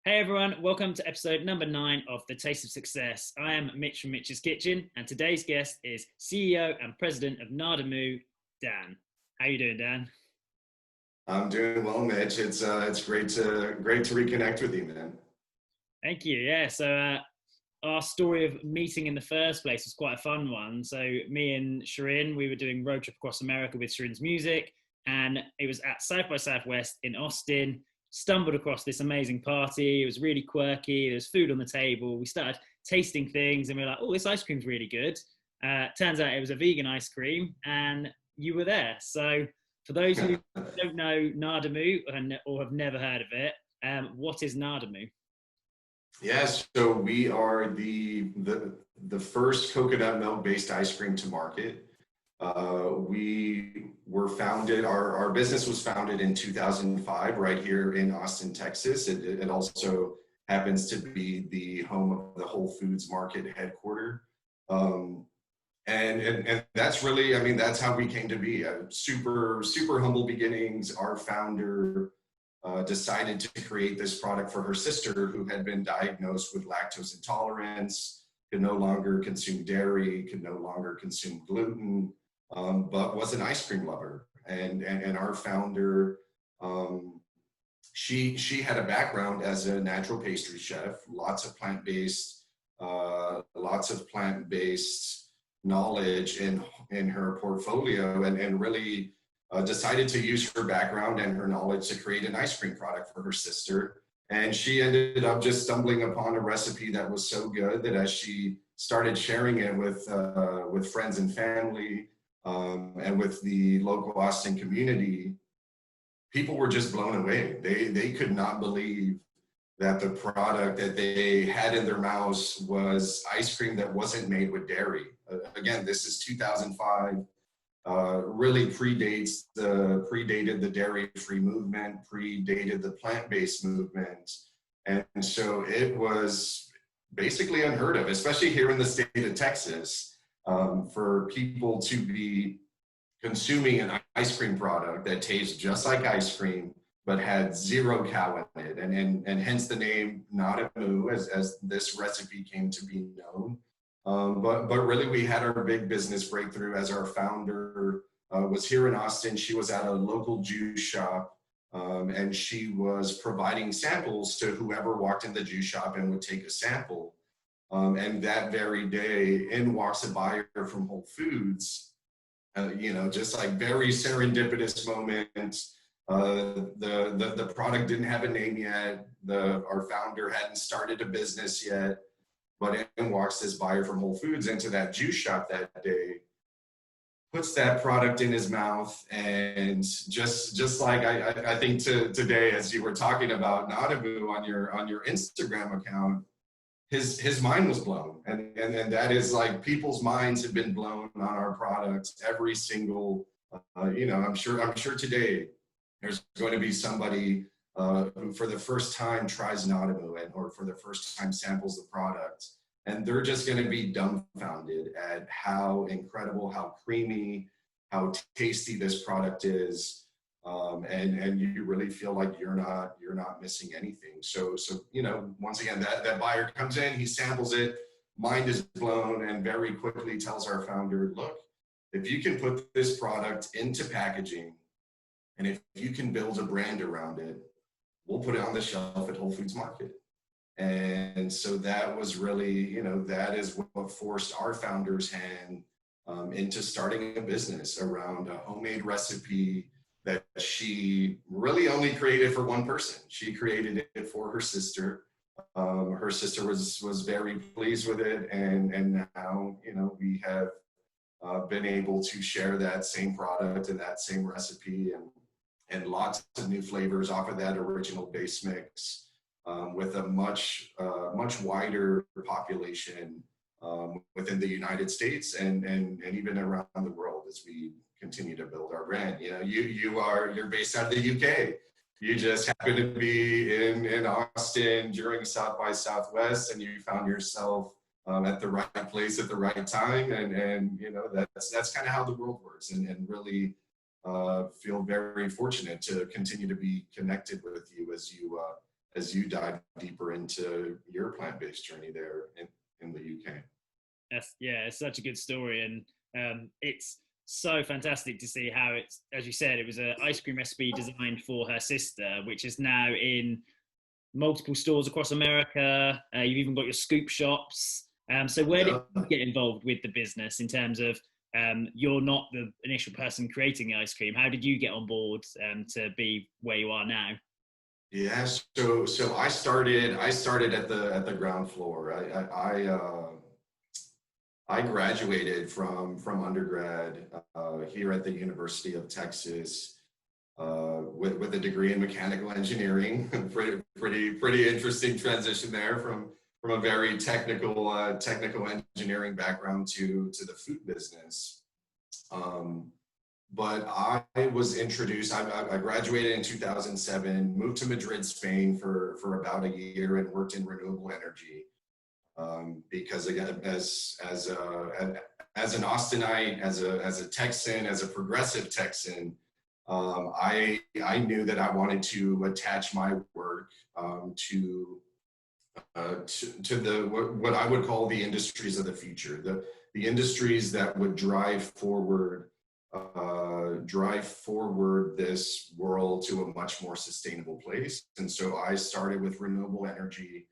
Hey everyone, welcome to episode number 9 of The Taste of Success. I am Mitch from Mitch's Kitchen, and today's guest is CEO and President of Nadamoo, Dan. How you doing, Dan? I'm doing well, Mitch. It's great to reconnect with you, man. Thank you. Yeah, our story of meeting in the first place was quite a fun one. So me and Shirin, we were doing road trip across America with Shirin's music, and it was at South by Southwest in Austin. Stumbled across this amazing party. It was really quirky. There was food on the table. We started tasting things, and we were like, "Oh, this ice cream's really good." Turns out it was a vegan ice cream, and you were there. So for those who don't know Nadamoo or have never heard of it, what is Nadamoo? Yes, so we are the first coconut milk based ice cream to market. We were founded. Our business was founded in 2005, right here in Austin, Texas. It also happens to be the home of the Whole Foods Market headquarter. And that's really, I mean, that's how we came to be. Super humble beginnings. Our founder decided to create this product for her sister, who had been diagnosed with lactose intolerance, could no longer consume dairy, could no longer consume gluten, but was an ice cream lover. And our founder, she had a background as a natural pastry chef, lots of plant-based knowledge in her portfolio, and really decided to use her background and her knowledge to create an ice cream product for her sister. And she ended up just stumbling upon a recipe that was so good that as she started sharing it with friends and family, and with the local Austin community, people were just blown away. They could not believe that the product that they had in their mouths was ice cream that wasn't made with dairy. Again, this is 2005. Really predated the dairy-free movement, predated the plant-based movement, and so it was basically unheard of, especially here in the state of Texas, for people to be consuming an ice cream product that tastes just like ice cream but had 0 cow in it, and hence the name Nadamoo as this recipe came to be known. But really, we had our big business breakthrough as our founder was here in Austin. She was at a local juice shop, and she was providing samples to whoever walked in the juice shop and would take a sample. And that very day, in walks a buyer from Whole Foods. Just like very serendipitous moment. The product didn't have a name yet. Our founder hadn't started a business yet. But in walks this buyer from Whole Foods into that juice shop that day, puts that product in his mouth, and just like I think today, as you were talking about Nadamoo on your Instagram account, his mind was blown, and that is like people's minds have been blown on our products every single. I'm sure today there's going to be somebody who for the first time tries Nadamoo or for the first time samples the product, and they're just going to be dumbfounded at how incredible, how creamy, how tasty this product is, and you really feel like you're not missing anything. So once again, that buyer comes in, he samples it, mind is blown, and very quickly tells our founder, look, if you can put this product into packaging, and if you can build a brand around it, we'll put it on the shelf at Whole Foods Market. And so that was really, that is what forced our founder's hand into starting a business around a homemade recipe that she really only created for one person. She created it for her sister. Her sister was very pleased with it, and now we have been able to share that same product and that same recipe and lots of new flavors off of that original base mix, with a much wider population within the United States and even around the world as we continue to build our brand. You're based out of the UK. You just happen to be in Austin during South by Southwest, and you found yourself at the right place at the right time, and that's kind of how the world works, and really feel very fortunate to continue to be connected with you as you dive deeper into your plant-based journey there in the UK. It's such a good story, and it's so fantastic to see how it's, as you said, it was an ice cream recipe designed for her sister, which is now in multiple stores across America. You've even got your scoop shops. So where did you get involved with the business in terms of you're not the initial person creating the ice cream? How did you get on board to be where you are now? Yeah, so I started at the ground floor. I graduated from undergrad here at the University of Texas with a degree in mechanical engineering. pretty interesting transition there from a very technical engineering background to the food business. But I was introduced. I graduated in 2007, moved to Madrid, Spain for about a year, and worked in renewable energy. Because again, as an Austinite, as a Texan, as a progressive Texan, I knew that I wanted to attach my work to the what I would call the industries of the future, the industries that would drive forward this world to a much more sustainable place. And so I started with renewable energy.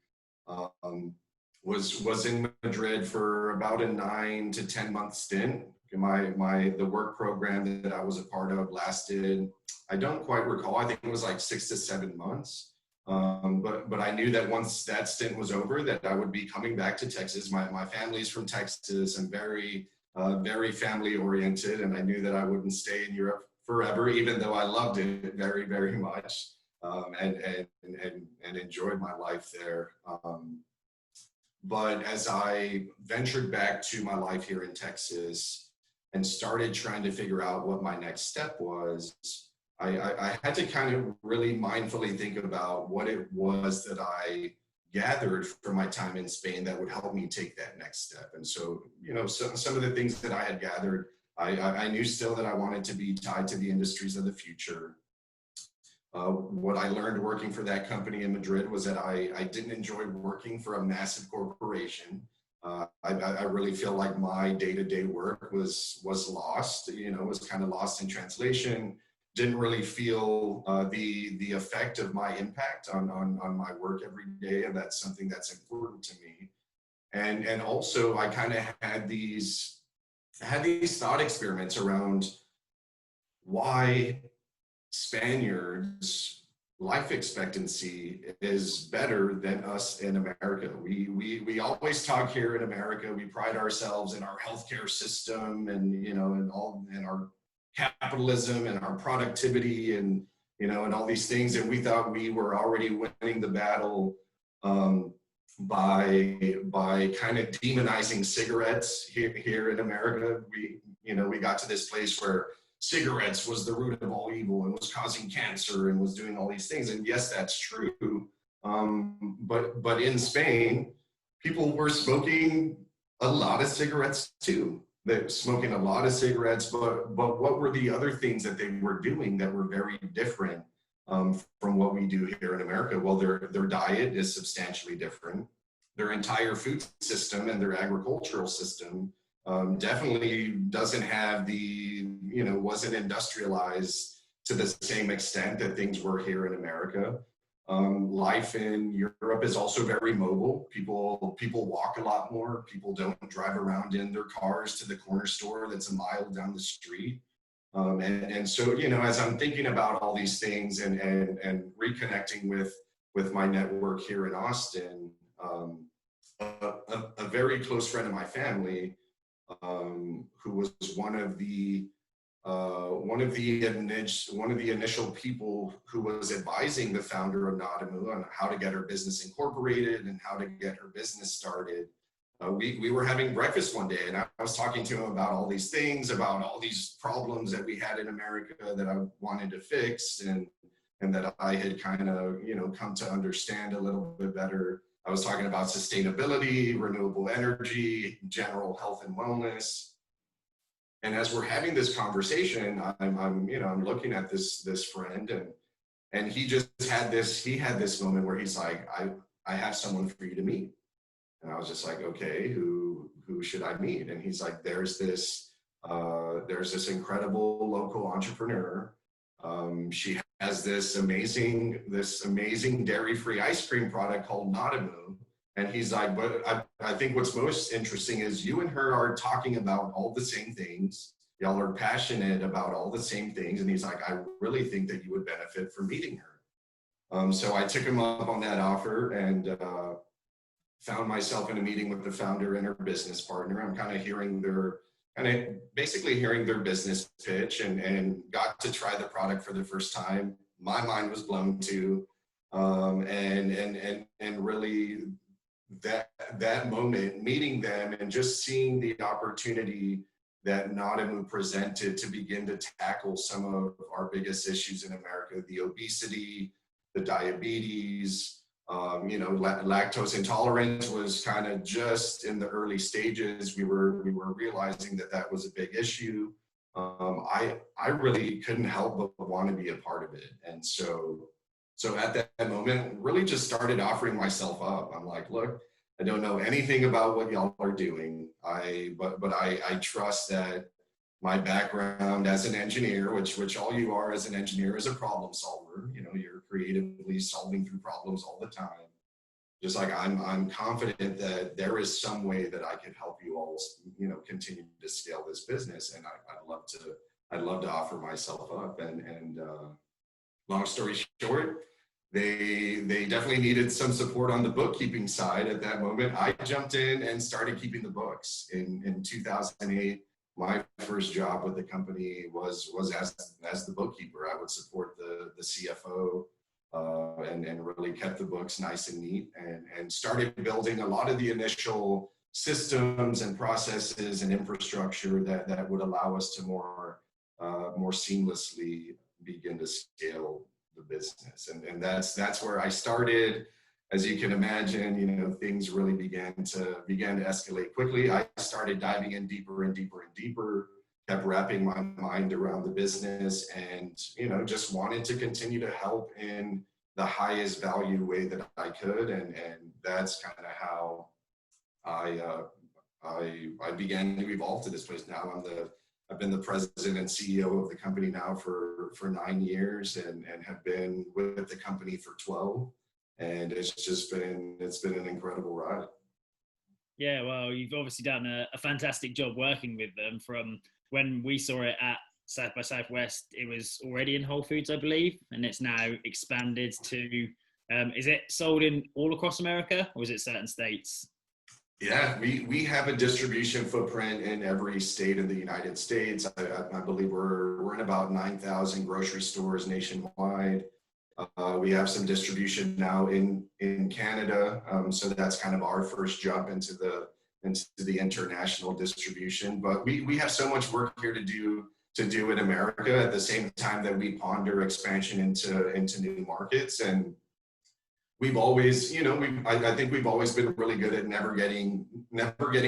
Was in Madrid for about a 9 to 10 month stint. The work program that I was a part of lasted, I don't quite recall, I think it was like 6 to 7 months. But I knew that once that stint was over, that I would be coming back to Texas. My family's from Texas. I'm very family oriented, and I knew that I wouldn't stay in Europe forever, even though I loved it very, very much, and enjoyed my life there. But as I ventured back to my life here in Texas and started trying to figure out what my next step was, I had to kind of really mindfully think about what it was that I gathered from my time in Spain that would help me take that next step. And so, some of the things that I had gathered, I knew still that I wanted to be tied to the industries of the future. What I learned working for that company in Madrid was that I didn't enjoy working for a massive corporation. I really feel like my day-to-day work was lost, was kind of lost in translation. Didn't really feel the effect of my impact on my work every day, and that's something that's important to me. And also I kind of had these thought experiments around why Spaniards' life expectancy is better than us in America. We always talk here in America, we pride ourselves in our healthcare system and our capitalism and our productivity and all these things. And we thought we were already winning the battle by kind of demonizing cigarettes here in America. We got to this place where cigarettes was the root of all evil and was causing cancer and was doing all these things. And yes, that's true. But in Spain, people were smoking a lot of cigarettes too. They were smoking a lot of cigarettes, but what were the other things that they were doing that were very different from what we do here in America? Well, their diet is substantially different. Their entire food system and their agricultural system definitely doesn't have wasn't industrialized to the same extent that things were here in America. Life in Europe is also very mobile. People walk a lot more. People don't drive around in their cars to the corner store that's a mile down the street. And so, as I'm thinking about all these things and reconnecting with my network here in Austin, a very close friend of my family, who was one of the initial people who was advising the founder of Nadamoo on how to get her business incorporated and how to get her business started. We were having breakfast one day, and I was talking to him about all these things, about all these problems that we had in America that I wanted to fix, and that I had kind of come to understand a little bit better. I was talking about sustainability, renewable energy, general health and wellness. And as we're having this conversation, I'm looking at this friend, And he just had this moment where he's like, I have someone for you to meet. And I was just like, okay, who should I meet? And he's like, there's this incredible local entrepreneur. She has this amazing dairy-free ice cream product called Nadamoo. And he's like, but I think what's most interesting is you and her are talking about all the same things. Y'all are passionate about all the same things. And he's like, I really think that you would benefit from meeting her. So I took him up on that offer and found myself in a meeting with the founder and her business partner. I'm basically hearing their business pitch and got to try the product for the first time. My mind was blown too. And really that moment, meeting them and just seeing the opportunity that Nadamoo presented to begin to tackle some of our biggest issues in America, the obesity, the diabetes, lactose intolerance was kind of just in the early stages. We were realizing that was a big issue. I really couldn't help but want to be a part of it. And so at that moment, really just started offering myself up. I'm like, look, I don't know anything about what y'all are doing. But I trust that my background as an engineer, which all you are as an engineer, is a problem solver. You're creatively solving through problems all the time. Just like I'm confident that there is some way that I can help you all, continue to scale this business. And I'd love to offer myself up. And long story short, they definitely needed some support on the bookkeeping side at that moment. I jumped in and started keeping the books in 2008. My first job with the company was as the bookkeeper. I would support the CFO and really kept the books nice and neat and started building a lot of the initial systems and processes and infrastructure that would allow us to more seamlessly begin to scale the business. And that's where I started. As you can imagine, things really began to escalate quickly. I started diving in deeper and deeper and deeper, kept wrapping my mind around the business and, just wanted to continue to help in the highest value way that I could. And that's kind of how I began to evolve to this place. Now I've been the president and CEO of the company now for 9 years and have been with the company for 12. And it's been an incredible ride. Yeah, well, you've obviously done a fantastic job working with them. From when we saw it at South by Southwest, it was already in Whole Foods, I believe, and it's now expanded to, is it sold in all across America or is it certain states? Yeah, we have a distribution footprint in every state in the United States. I believe we're in about 9,000 grocery stores nationwide. We have some distribution now in Canada, so that's kind of our first jump into the international distribution. But we have so much work here to do in America at the same time that we ponder expansion into new markets. And we've always, I think we've always been really good at never getting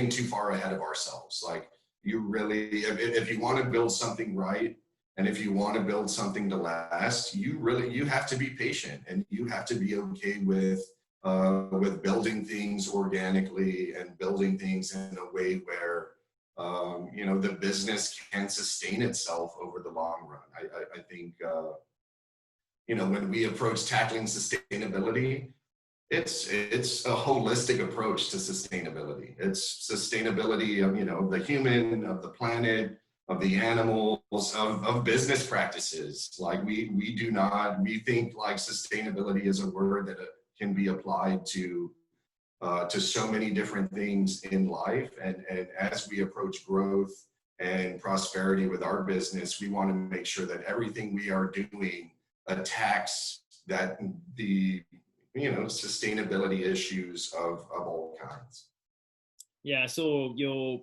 too far ahead of ourselves. Like you really, if you want to build something right, and if you want to build something to last, you have to be patient and you have to be okay with building things organically and building things in a way where, the business can sustain itself over the long run. I think, when we approach tackling sustainability, it's a holistic approach to sustainability. It's sustainability of, the human, of the planet, of the animals, of business practices. Like we think like sustainability is a word that can be applied to so many different things in life. And as we approach growth and prosperity with our business, we want to make sure that everything we are doing attacks the sustainability issues of all kinds. Yeah, I saw your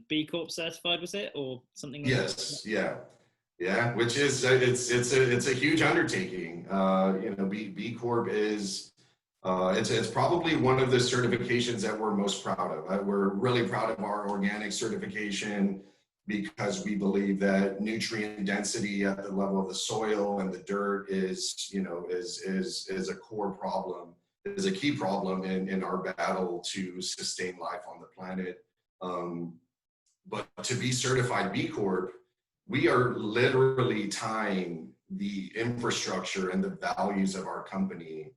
B Corp certified, was it, or something like Yes, that? Yeah, which is it's a huge undertaking. B Corp is it's probably one of the certifications that we're most proud of. We're really proud of our organic certification. because we believe that nutrient density at the level of the soil and the dirt is, is a core problem, is a key problem in our battle to sustain life on the planet. But to be certified B Corp, we are literally tying the infrastructure and the values of our company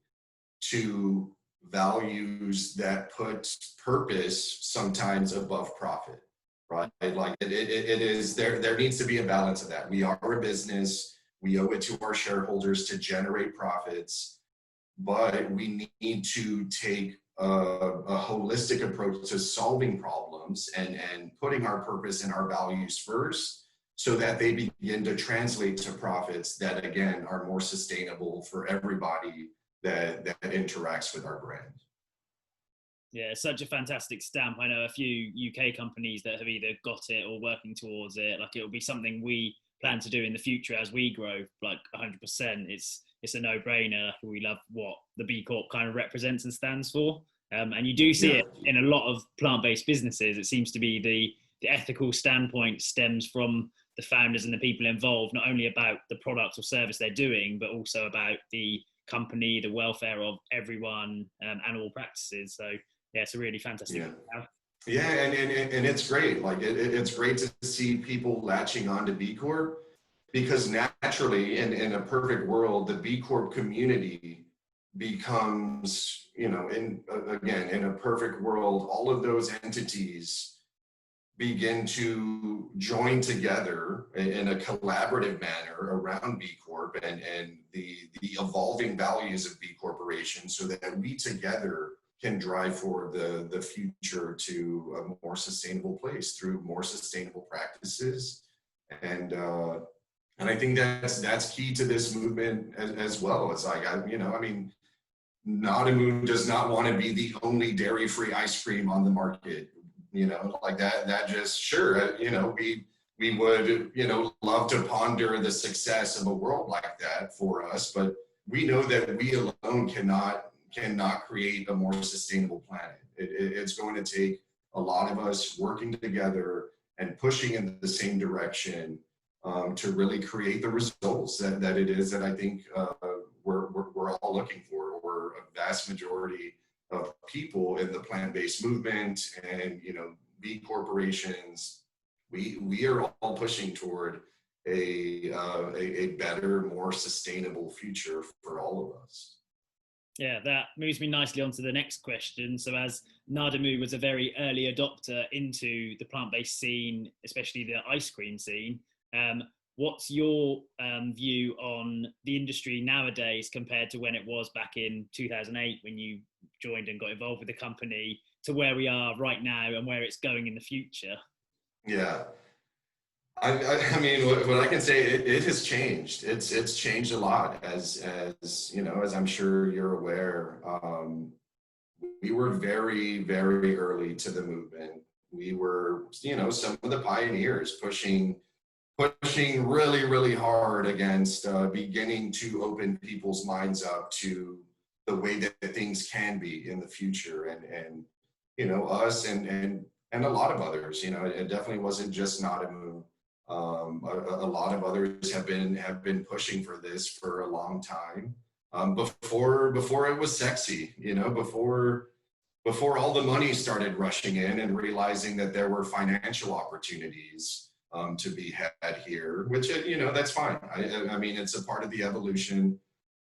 to values that put purpose sometimes above profit, right? Like it is, there needs to be a balance of that. We are a business. We owe it to our shareholders to generate profits, but we need to take a holistic approach to solving problems and putting our purpose and our values first, so that they begin to translate to profits that, again, are more sustainable for everybody that interacts with our brand. Yeah, such a fantastic stamp. I know a few UK companies that have either got it or working towards it. Like, it'll be something we plan to do in the future as we grow, like 100%. It's a no-brainer. We love what the B Corp kind of represents and stands for. And you do see it in a lot of plant-based businesses. It seems to be the ethical standpoint stems from the founders and the people involved, not only about the product or service they're doing, but also about the company, the welfare of everyone, and all practices. So yeah, it's a really fantastic. Yeah, and it's great. Like it's great to see people latching on to B Corp, because naturally, in a perfect world, the B Corp community becomes, in a perfect world, all of those entities begin to join together in a collaborative manner around B Corp and the evolving values of B Corporation, so that we together can drive forward the future to a more sustainable place through more sustainable practices. And I think that's key to this movement as well. It's like, Nadamoo does not want to be the only dairy-free ice cream on the market. Like that just, sure, we would, love to ponder the success of a world like that for us, but we know that we alone cannot create a more sustainable planet. It's going to take a lot of us working together and pushing in the same direction to really create the results that it is that I think we're all looking for, or a vast majority of people in the plant-based movement and B corporations. We are all pushing toward a better, more sustainable future for all of us. Yeah, that moves me nicely on to the next question. So as Nadamoo was a very early adopter into the plant-based scene, especially the ice cream scene, what's your view on the industry nowadays compared to when it was back in 2008 when you joined and got involved with the company, to where we are right now and where it's going in the future? Yeah. I mean, what I can say, it has changed. It's changed a lot, as I'm sure you're aware. We were very, very early to the movement. We were, some of the pioneers pushing really, really hard against beginning to open people's minds up to the way that things can be in the future. And us and a lot of others, it definitely wasn't just Nadamoo. A lot of others have been pushing for this for a long time. Before it was sexy, before all the money started rushing in and realizing that there were financial opportunities to be had here, which, that's fine. I mean, it's a part of the evolution.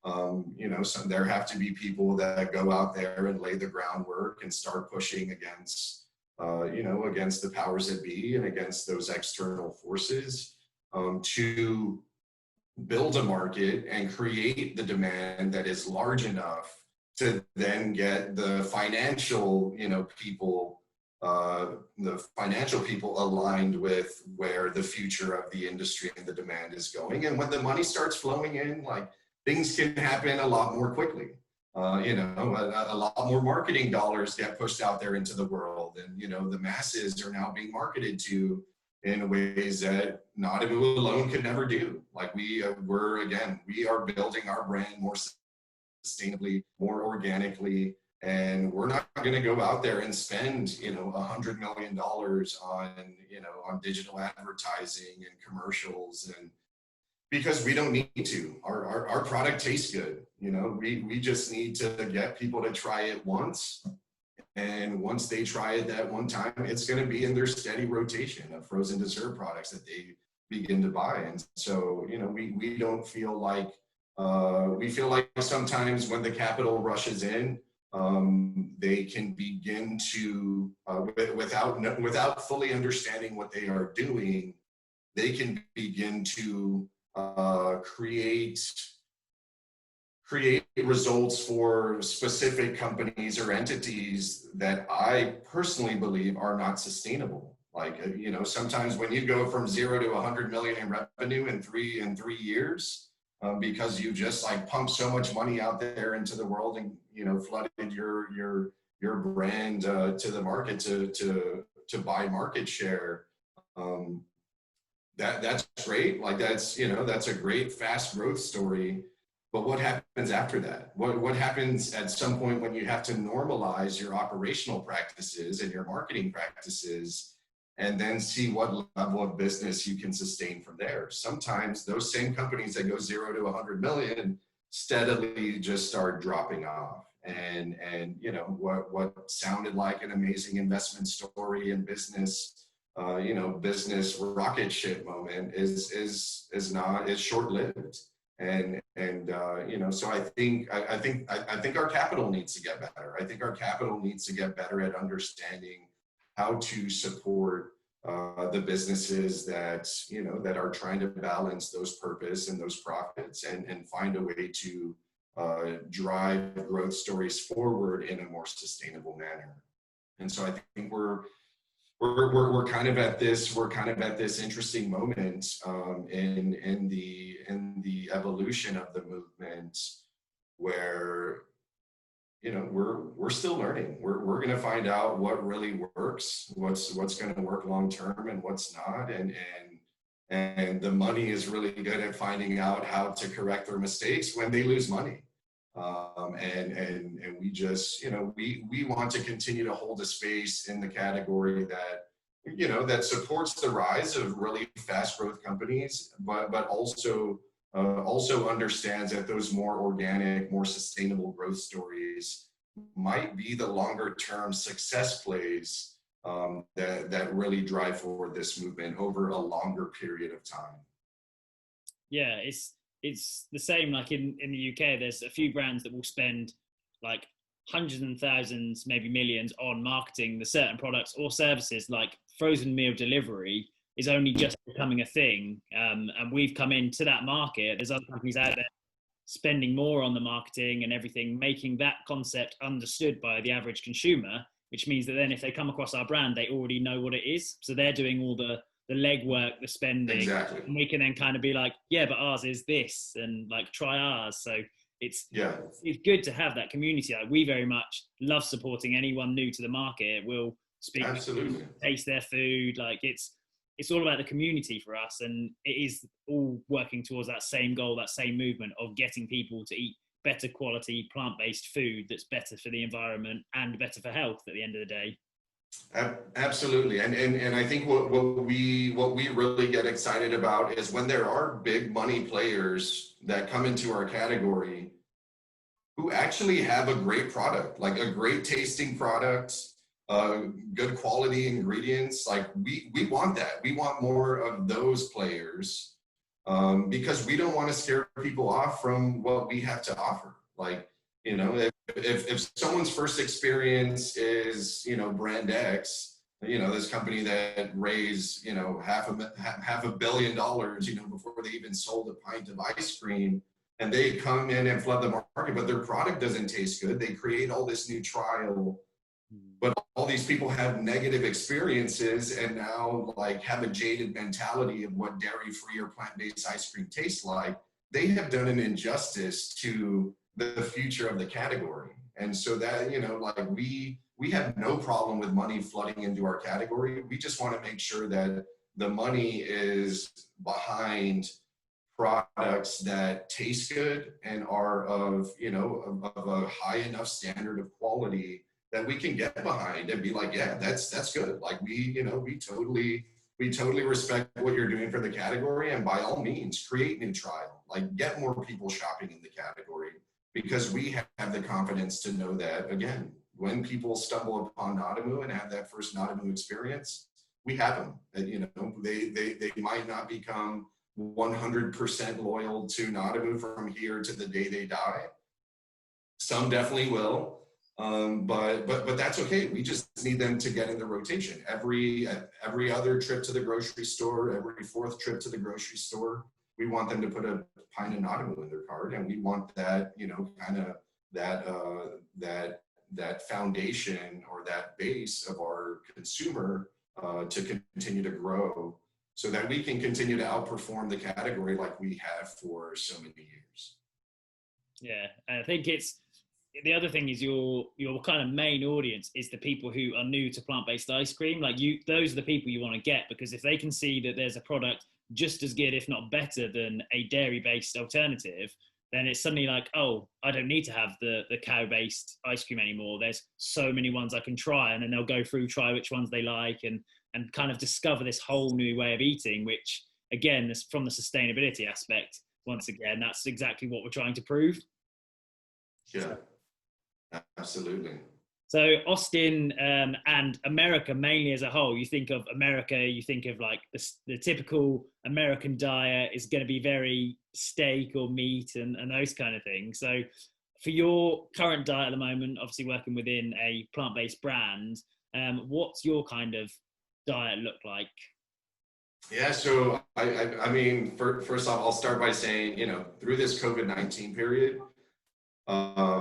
So there have to be people that go out there and lay the groundwork and start pushing against the powers that be and against those external forces to build a market and create the demand that is large enough to then get the financial people aligned with where the future of the industry and the demand is going. And when the money starts flowing in, like, things can happen a lot more quickly. A lot more marketing dollars get pushed out there into the world, and the masses are now being marketed to in ways that Nadamoo alone could never do. Like we are building our brand more sustainably, more organically, And we're not going to go out there and spend, you know, $100 million on, you know, on digital advertising and commercials, and because we don't need to. Our product tastes good. You know, we just need to get people to try it once. And once they try it that one time, it's going to be in their steady rotation of frozen dessert products that they begin to buy. And so, you know, we don't feel like, we feel like sometimes when the capital rushes in, they can begin to, without fully understanding what they are doing, they can begin to create results for specific companies or entities that I personally believe are not sustainable. Like, you know, sometimes when you go from 0 to 100 million in revenue in three years, because you just like pump so much money out there into the world and, you know, flooded your brand to the market to buy market share. That's great. Like that's, you know, that's a great fast growth story. But what happens after that? What happens at some point when you have to normalize your operational practices and your marketing practices, and then see what level of business you can sustain from there? Sometimes those same companies that go 0 to 100 million steadily just start dropping off. And you know, what sounded like an amazing investment story in business, you know, business rocket ship moment is short-lived. And you know, so I think our capital needs to get better. I think our capital needs to get better at understanding how to support the businesses that, you know, that are trying to balance those purpose and those profits, and find a way to drive growth stories forward in a more sustainable manner. And so I think we're kind of at this interesting moment in the evolution of the movement, where, you know, we're still learning. We're going to find out what really works, what's going to work long term, and what's not. And the money is really good at finding out how to correct their mistakes when they lose money. And we just, you know, we want to continue to hold a space in the category that, you know, that supports the rise of really fast growth companies, but also understands that those more organic, more sustainable growth stories might be the longer term success plays that really drive forward this movement over a longer period of time. Yeah, it's the same like in the UK. There's a few brands that will spend like hundreds and thousands, maybe millions, on marketing the certain products or services. Like frozen meal delivery is only just becoming a thing, and we've come into that market. There's other companies out there spending more on the marketing and everything, making that concept understood by the average consumer, which means that then if they come across our brand, they already know what it is. So they're doing all the legwork, the spending. Exactly. And we can then kind of be like, yeah, but ours is this, and like try ours. So it's good to have that community. Like, we very much love supporting anyone new to the market. We'll speak, absolutely, taste their food. Like it's all about the community for us, and it is all working towards that same goal, that same movement of getting people to eat better quality plant-based food that's better for the environment and better for health at the end of the day. Absolutely. And I think what we really get excited about is when there are big money players that come into our category who actually have a great product, like a great tasting product, good quality ingredients. Like we want that. We want more of those players, because we don't want to scare people off from what we have to offer. Like, you know, if someone's first experience is, you know, brand X, you know, this company that raised, you know, $500 million, you know, before they even sold a pint of ice cream, and they come in and flood the market, but their product doesn't taste good. They create all this new trial, but all these people have negative experiences and now like have a jaded mentality of what dairy-free or plant-based ice cream tastes like. They have done an injustice to the future of the category. And so that, you know, like we have no problem with money flooding into our category. We just want to make sure that the money is behind products that taste good and are of, of a high enough standard of quality that we can get behind and be like, yeah, that's good. Like we totally respect what you're doing for the category, and by all means, create new trial. Like, get more people shopping in the category, because we have the confidence to know that, again, when people stumble upon Nadamoo and have that first Nadamoo experience, we have them. And, they might not become 100% loyal to Nadamoo from here to the day they die. Some definitely will. But that's okay. We just need them to get in the rotation. Every other trip to the grocery store, every fourth trip to the grocery store, we want them to put a pint of Nadamoo in their cart, and we want that, kind of that foundation or that base of our consumer to continue to grow, so that we can continue to outperform the category like we have for so many years. Yeah, and I think the other thing is your kind of main audience is the people who are new to plant-based ice cream. Like, those are the people you want to get, because if they can see that there's a product just as good, if not better, than a dairy-based alternative, then it's suddenly like, oh, I don't need to have the cow-based ice cream anymore. There's so many ones I can try, and then they'll go through, try which ones they like, and kind of discover this whole new way of eating, which, again, from the sustainability aspect, once again, that's exactly what we're trying to prove. Yeah. Absolutely. So Austin and America mainly as a whole, you think of America, you think of like the typical American diet is going to be very steak or meat and those kind of things. So for your current diet at the moment, obviously working within a plant-based brand, what's your kind of diet look like? Yeah, so I mean, first off, I'll start by saying, through this COVID-19 period, I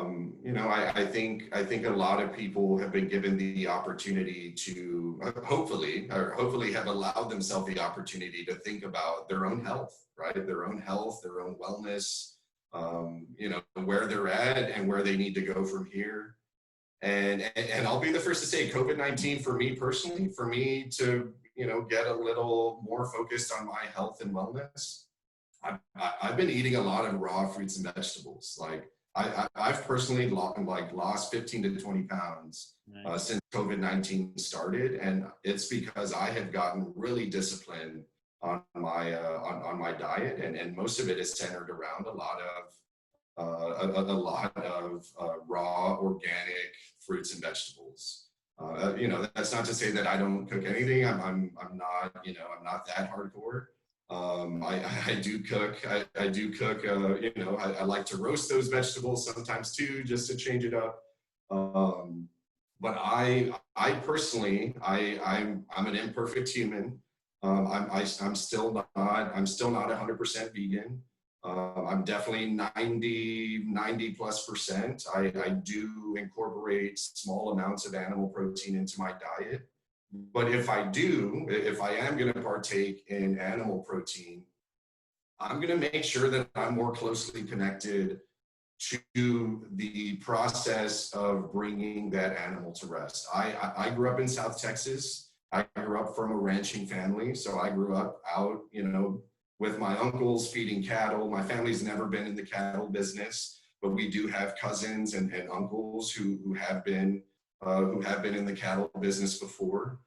think a lot of people have been given the opportunity to hopefully have allowed themselves the opportunity to think about their own health, right? Their own health, their own wellness, where they're at and where they need to go from here. And I'll be the first to say, COVID-19 for me personally, for me to, get a little more focused on my health and wellness, I've been eating a lot of raw fruits and vegetables. Like, I've personally lost 15 to 20 pounds since COVID-19 started, and it's because I have gotten really disciplined on my diet, and most of it is centered around a lot of raw organic fruits and vegetables. That's not to say that I don't cook anything. I'm not I'm not that hardcore. I do cook. I do cook. I like to roast those vegetables sometimes too, just to change it up. But I personally, I'm an imperfect human. I'm still not 100% vegan. I'm definitely 90+%. I do incorporate small amounts of animal protein into my diet. But if I am going to partake in animal protein, I'm going to make sure that I'm more closely connected to the process of bringing that animal to rest. I grew up in South Texas. I grew up from a ranching family. So I grew up out, with my uncles feeding cattle. My family's never been in the cattle business, but we do have cousins and uncles who have been in the cattle business before.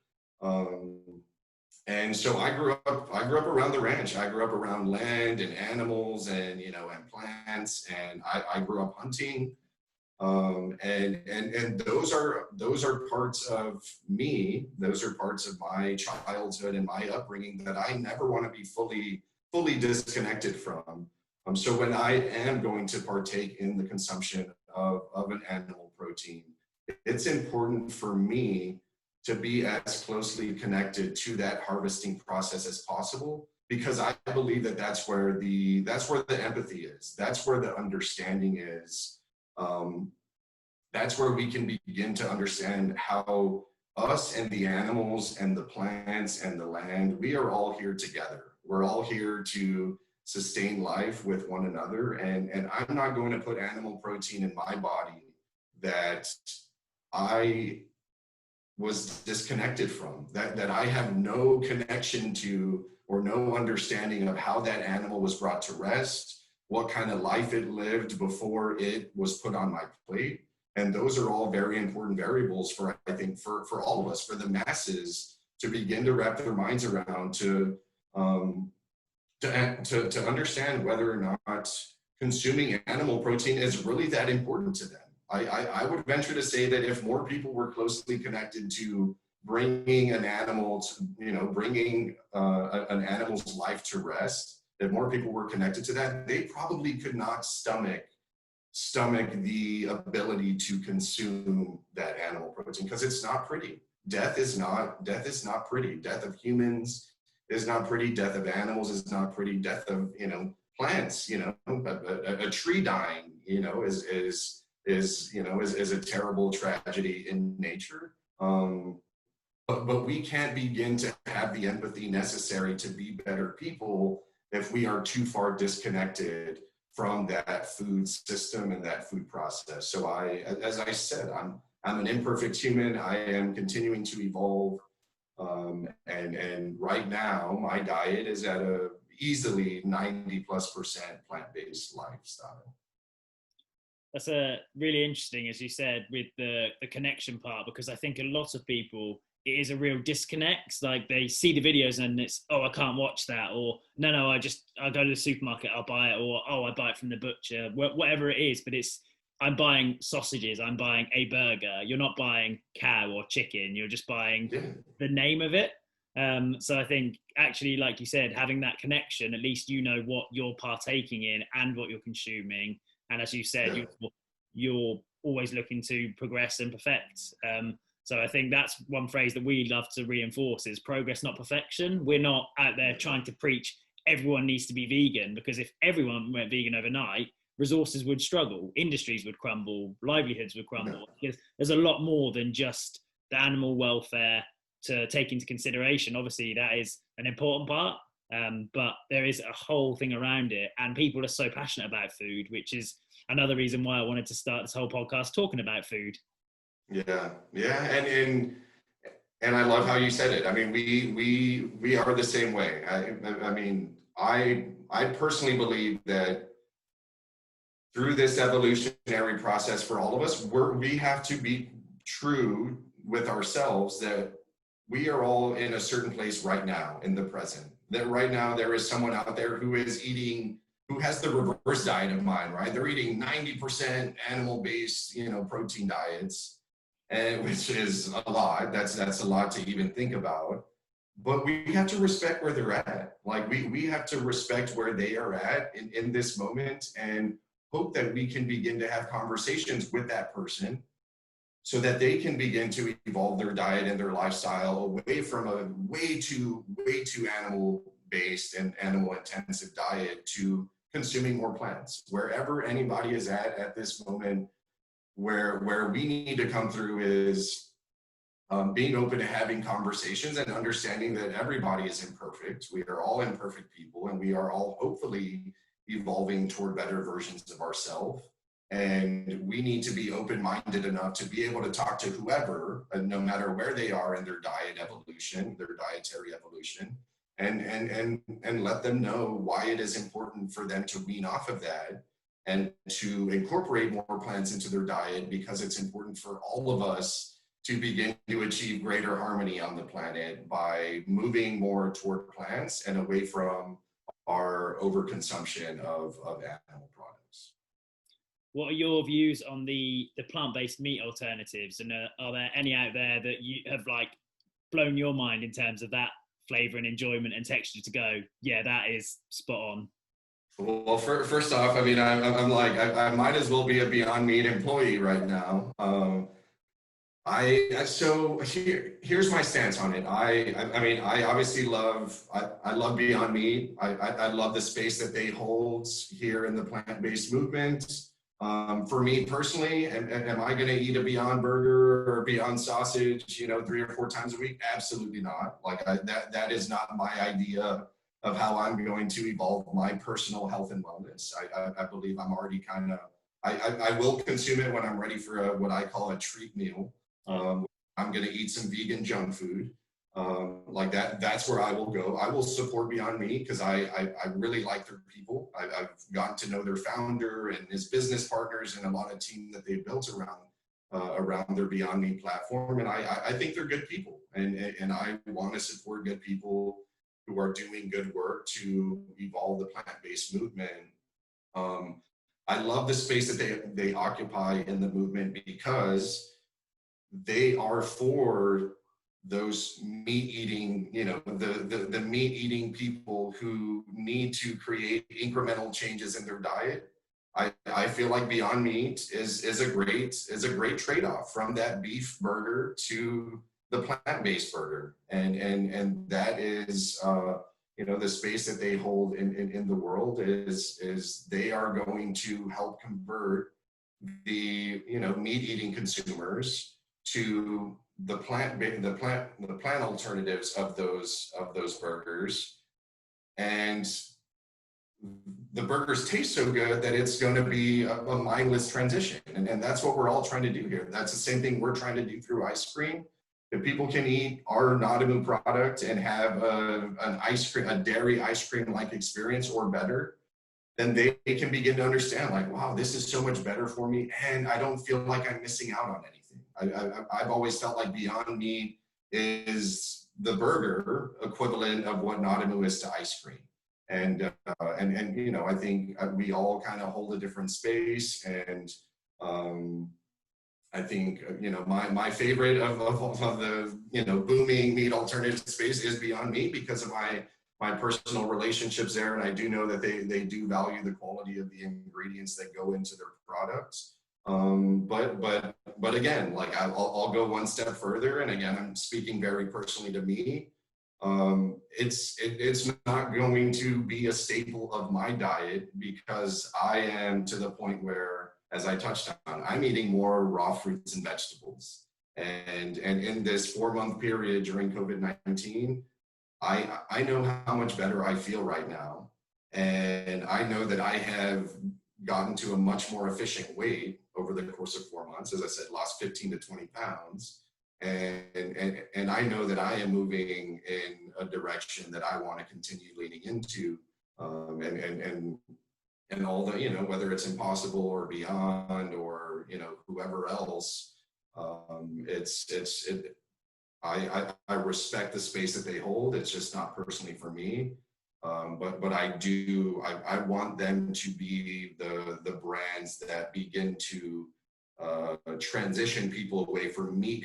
And so I grew up around the ranch. I grew up around land and animals and plants, and I grew up hunting. And those are parts of me. Those are parts of my childhood and my upbringing that I never want to be fully disconnected from. So when I am going to partake in the consumption of an animal protein, it's important for me to be as closely connected to that harvesting process as possible, because I believe that that's where the empathy is. That's where the understanding is. That's where we can begin to understand how us and the animals and the plants and the land, we are all here together. We're all here to sustain life with one another. And I'm not going to put animal protein in my body that I was disconnected from, that I have no connection to or no understanding of how that animal was brought to rest, what kind of life it lived before it was put on my plate. And those are all very important variables for, I think, for all of us, for the masses to begin to wrap their minds around, to understand whether or not consuming animal protein is really that important to them. I would venture to say that if more people were closely connected to bringing an animal to, bringing an animal's life to rest, if more people were connected to that, they probably could not stomach the ability to consume that animal protein, because it's not pretty. Death is not pretty. Death of humans is not pretty. Death of animals is not pretty. Death of plants, a tree dying, is a terrible tragedy in nature. But we can't begin to have the empathy necessary to be better people if we are too far disconnected from that food system and that food process. So as I said, I'm an imperfect human. I am continuing to evolve. And right now my diet is at a easily 90+% plant-based lifestyle. That's a really interesting, as you said, with the connection part, because I think a lot of people, it is a real disconnect. Like they see the videos and it's, oh, I can't watch that, or no, I go to the supermarket, I'll buy it, or oh, I buy it from the butcher, whatever it is. But I'm buying sausages, I'm buying a burger. You're not buying cow or chicken. You're just buying the name of it. So I think actually, like you said, having that connection, at least you know what you're partaking in and what you're consuming. And as you said, you're always looking to progress and perfect. So I think that's one phrase that we love to reinforce is progress, not perfection. We're not out there trying to preach everyone needs to be vegan, because if everyone went vegan overnight, resources would struggle, industries would crumble, livelihoods would crumble. There's a lot more than just the animal welfare to take into consideration. Obviously, that is an important part, but there is a whole thing around it. And people are so passionate about food, which is another reason why I wanted to start this whole podcast talking about food. Yeah, and I love how you said it. I mean, we are the same way. I personally believe that through this evolutionary process for all of us, we have to be true with ourselves that we are all in a certain place right now in the present. That right now there is someone out there who has the reverse diet of mine, right? They're eating 90% animal-based, protein diets, and which is a lot. That's a lot to even think about. But we have to respect where they're at. Like we have to respect where they are at in this moment, and hope that we can begin to have conversations with that person so that they can begin to evolve their diet and their lifestyle away from a way too animal-based and animal-intensive diet to consuming more plants. Wherever anybody is at this moment, where we need to come through is being open to having conversations and understanding that everybody is imperfect. We are all imperfect people, and we are all hopefully evolving toward better versions of ourselves. And we need to be open-minded enough to be able to talk to whoever, no matter where they are in their diet evolution, their dietary evolution, and let them know why it is important for them to wean off of that and to incorporate more plants into their diet, because it's important for all of us to begin to achieve greater harmony on the planet by moving more toward plants and away from our overconsumption of animal products. What are your views on the plant-based meat alternatives? And are there any out there that you have blown your mind in terms of that flavor and enjoyment and texture to go, yeah, that is spot on? Well, first off, I mean, I'm like, I might as well be a Beyond Meat employee right now. So here's my stance on it. I mean, I obviously love Beyond Meat. I love the space that they hold here in the plant-based movement. For me personally, am I going to eat a Beyond Burger or Beyond Sausage, 3 or 4 times a week? Absolutely not. That is not my idea of how I'm going to evolve my personal health and wellness. I believe I'm already I will consume it when I'm ready for what I call a treat meal. I'm going to eat some vegan junk food. Like that's where I will go. I will support Beyond Meat because I really like their people. I've gotten to know their founder and his business partners and a lot of team that they built around their Beyond Meat platform. And I think they're good people, and I want to support good people who are doing good work to evolve the plant-based movement. I love the space that they occupy in the movement because they are for those meat eating, the meat eating people who need to create incremental changes in their diet. I feel like Beyond Meat is a great trade-off from that beef burger to the plant-based burger, and that is the space that they hold in the world is they are going to help convert the meat eating consumers to the plant alternatives of those burgers, and the burgers taste so good that it's going to be a mindless transition, and that's what we're all trying to do here. That's the same thing we're trying to do through ice cream. If people can eat our Nadamoo product and have a dairy ice cream like experience or better, then they can begin to understand, like, wow, this is so much better for me, and I don't feel like I'm missing out on anything. I've always felt like Beyond Meat is the burger equivalent of what Nadamoo is to ice cream. And I think we all kind of hold a different space, and I think my favorite of the booming meat alternative space is Beyond Meat because of my personal relationships there, and I do know that they do value the quality of the ingredients that go into their products. But again, like I'll go one step further, and again, I'm speaking very personally to me. It's not going to be a staple of my diet because I am to the point where, as I touched on, I'm eating more raw fruits and vegetables. And in this 4-month period during COVID-19, I know how much better I feel right now. And I know that I have gotten to a much more efficient weight over the course of 4 months. As I said, lost 15 to 20 pounds. And I know that I am moving in a direction that I want to continue leaning into, and all the, whether it's Impossible or Beyond or, whoever else, I respect the space that they hold. It's just not personally for me. But I want them to be the brands that begin to transition people away from meat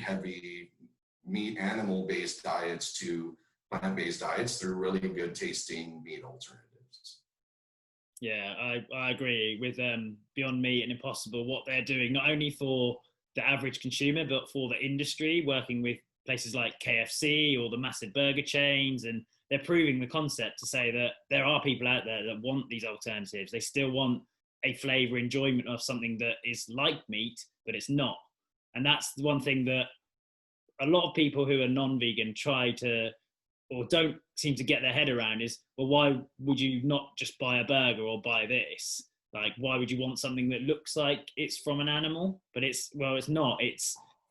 animal-based diets to plant-based diets through really good tasting meat alternatives. Yeah, I agree with Beyond Meat and Impossible, what they're doing, not only for the average consumer, but for the industry, working with places like KFC or the massive burger chains. And they're proving the concept to say that there are people out there that want these alternatives. They still want a flavor enjoyment of something that is like meat, but it's not. And that's the one thing that a lot of people who are non-vegan try to, or don't seem to get their head around is, well, why would you not just buy a burger or buy this? Like, why would you want something that looks like it's from an animal? But it's not.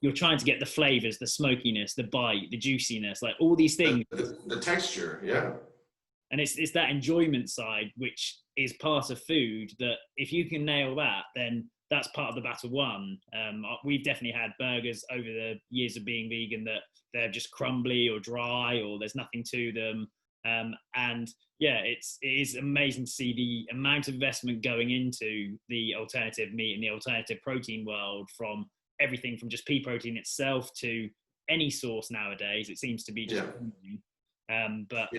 You're trying to get the flavors, the smokiness, the bite, the juiciness, like all these things. The texture, yeah. And it's that enjoyment side, which is part of food, that if you can nail that, then that's part of the battle won. We've definitely had burgers over the years of being vegan that they're just crumbly or dry, or there's nothing to them. And yeah, it is amazing to see the amount of investment going into the alternative meat and the alternative protein world, from everything from just pea protein itself to any source nowadays. It seems to be just but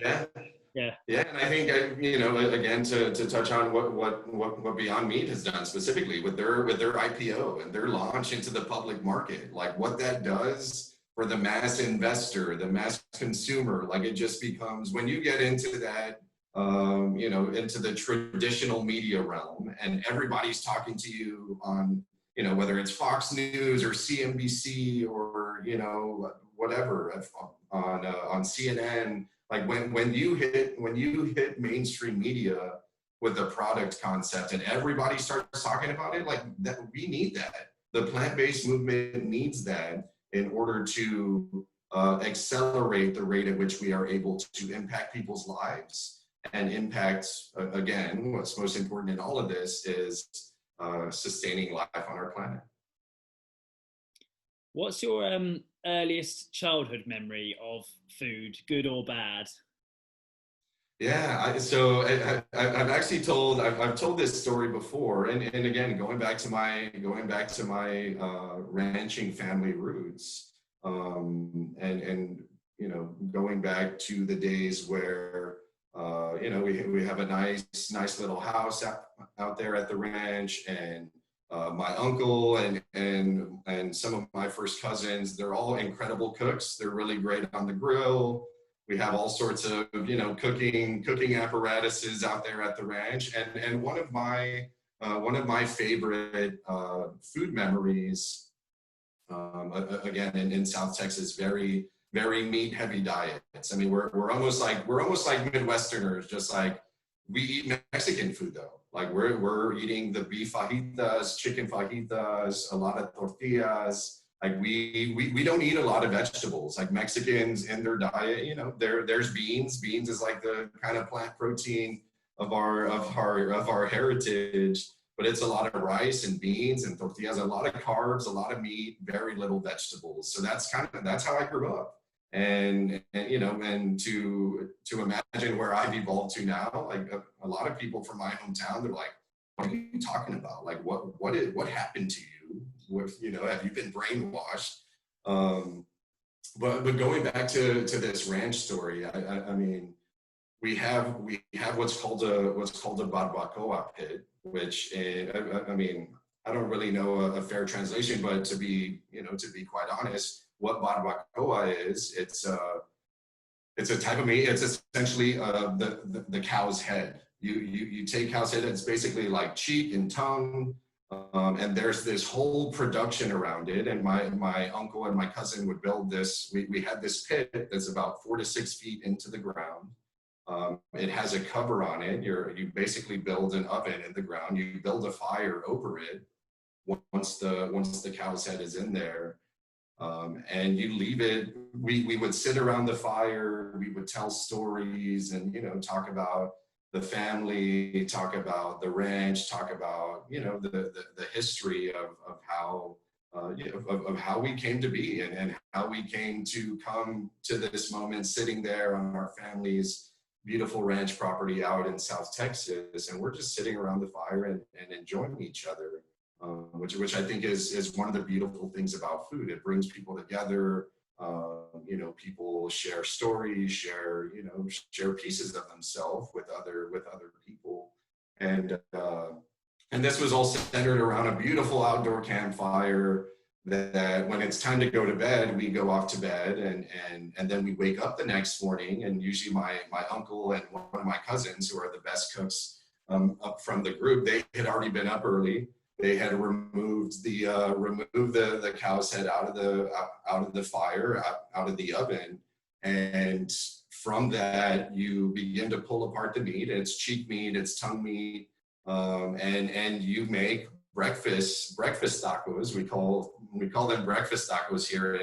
yeah, and I think again to touch on what Beyond Meat has done specifically with their IPO and their launch into the public market, like what that does for the mass investor, the mass consumer. Like, it just becomes, when you get into that into the traditional media realm, and everybody's talking to you on whether it's Fox News or CNBC or whatever on CNN. Like when you hit mainstream media with a product concept and everybody starts talking about it, like that, we need that. The plant-based movement needs that in order to accelerate the rate at which we are able to impact people's lives and impact, again, what's most important in all of this is sustaining life on our planet. What's your earliest childhood memory of food, good or bad? Yeah, I've actually I've told this story before, and again, going back to my ranching family roots, and you know, going back to the days where you know, we have a nice little house out there at the ranch, and my uncle and some of my first cousins, they're all incredible cooks. They're really great on the grill. We have all sorts of, you know, cooking apparatuses out there at the ranch. And one of my favorite food memories, again in South Texas, very meat heavy diets. I mean, we're almost like Midwesterners, just like we eat Mexican food though. Like we're eating the beef fajitas, chicken fajitas, a lot of tortillas. Like we don't eat a lot of vegetables. Like Mexicans in their diet, you know, there's beans. Beans is like the kind of plant protein of our heritage, but it's a lot of rice and beans and tortillas, a lot of carbs, a lot of meat, very little vegetables. So that's how I grew up. And you know, and to imagine where I've evolved to now, like a lot of people from my hometown, they're like, what are you talking about? Like what happened to you? You know, have you been brainwashed? But going back to this ranch story, I mean, we have what's called a barbacoa pit, which I mean, I don't really know a fair translation, but to be quite honest, what barbacoa is, it's a type of meat. It's essentially the cow's head. You take cow's head. It's basically like cheek and tongue. And there's this whole production around it. And my uncle and my cousin would build this. We had this pit that's about 4 to 6 feet into the ground. It has a cover on it. You basically build an oven in the ground. You build a fire over it once the cow's head is in there. And you leave it. We would sit around the fire. We would tell stories and, you know, talk about the family, talk about the ranch, talk about, you know, the history of how of how we came to be and how we came to come to this moment sitting there on our family's beautiful ranch property out in South Texas. And we're just sitting around the fire and enjoying each other, which I think is one of the beautiful things about food. It brings people together. You know, people share stories, share pieces of themselves with other people, and this was all centered around a beautiful outdoor campfire. That when it's time to go to bed, we go off to bed, and then we wake up the next morning, and usually my uncle and one of my cousins, who are the best cooks up from the group, they had already been up early. They had removed the cow's head out of the fire, out of the oven, and from that you begin to pull apart the meat. It's cheek meat, it's tongue meat, and you make breakfast tacos. We call them breakfast tacos here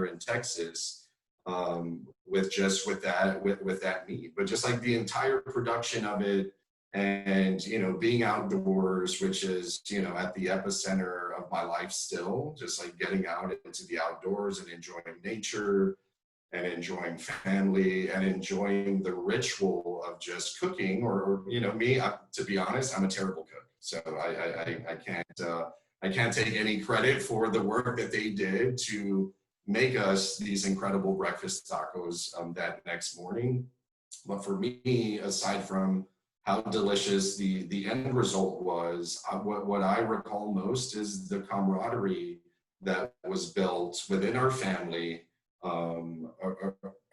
in Texas, with that meat. But just like the entire production of it. And, you know, being outdoors, which is, you know, at the epicenter of my life still, just like getting out into the outdoors and enjoying nature and enjoying family and enjoying the ritual of just cooking or you know, to be honest, I'm a terrible cook. So I can't take any credit for the work that they did to make us these incredible breakfast tacos that next morning. But for me, aside from how delicious the end result was, what I recall most is the camaraderie that was built within our family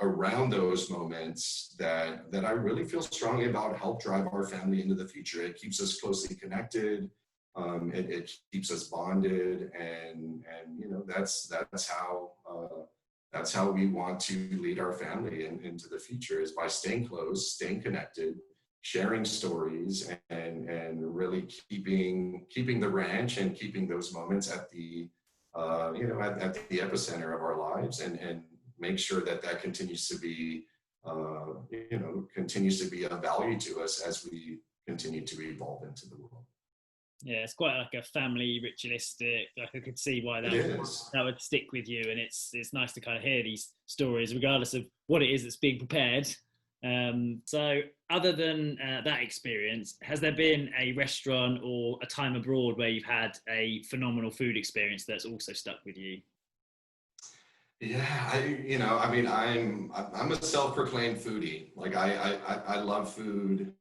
around those moments that I really feel strongly about help drive our family into the future. It keeps us closely connected. It keeps us bonded, and you know, that's how we want to lead our family into the future, is by staying close, staying connected, sharing stories, and really keeping the ranch and keeping those moments at the at the epicenter of our lives, and make sure that that continues to be, continues to be of value to us as we continue to evolve into the world. Yeah, it's quite like a family ritualistic. Like I could see why that would stick with you, and it's nice to kind of hear these stories, regardless of what it is that's being prepared. So, other than that experience, has there been a restaurant or a time abroad where you've had a phenomenal food experience that's also stuck with you? Yeah, I'm a self-proclaimed foodie. Like I love food.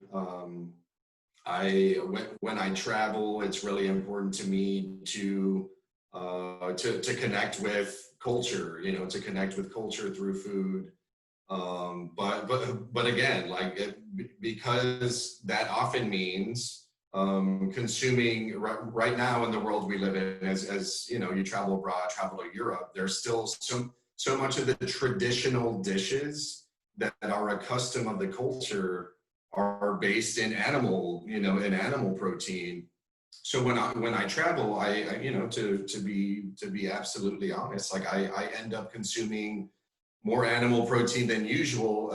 When I travel, it's really important to me to connect with culture, to connect with culture through food. But again, because that often means consuming right now in the world we live in, as you travel abroad, travel to Europe, there's still so much of the traditional dishes that are a custom of the culture are based in animal protein. So when I travel, to be absolutely honest, like I end up consuming more animal protein than usual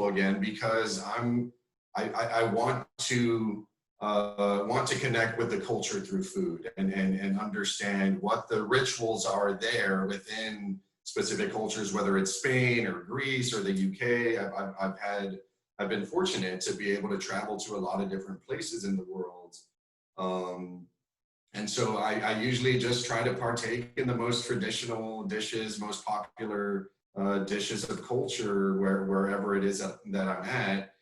again, because I want to connect with the culture through food and understand what the rituals are there within specific cultures, whether it's Spain or Greece or the UK. I've been fortunate to be able to travel to a lot of different places in the world. And so I usually just try to partake in the most traditional dishes, most popular dishes of culture wherever it is that I'm at.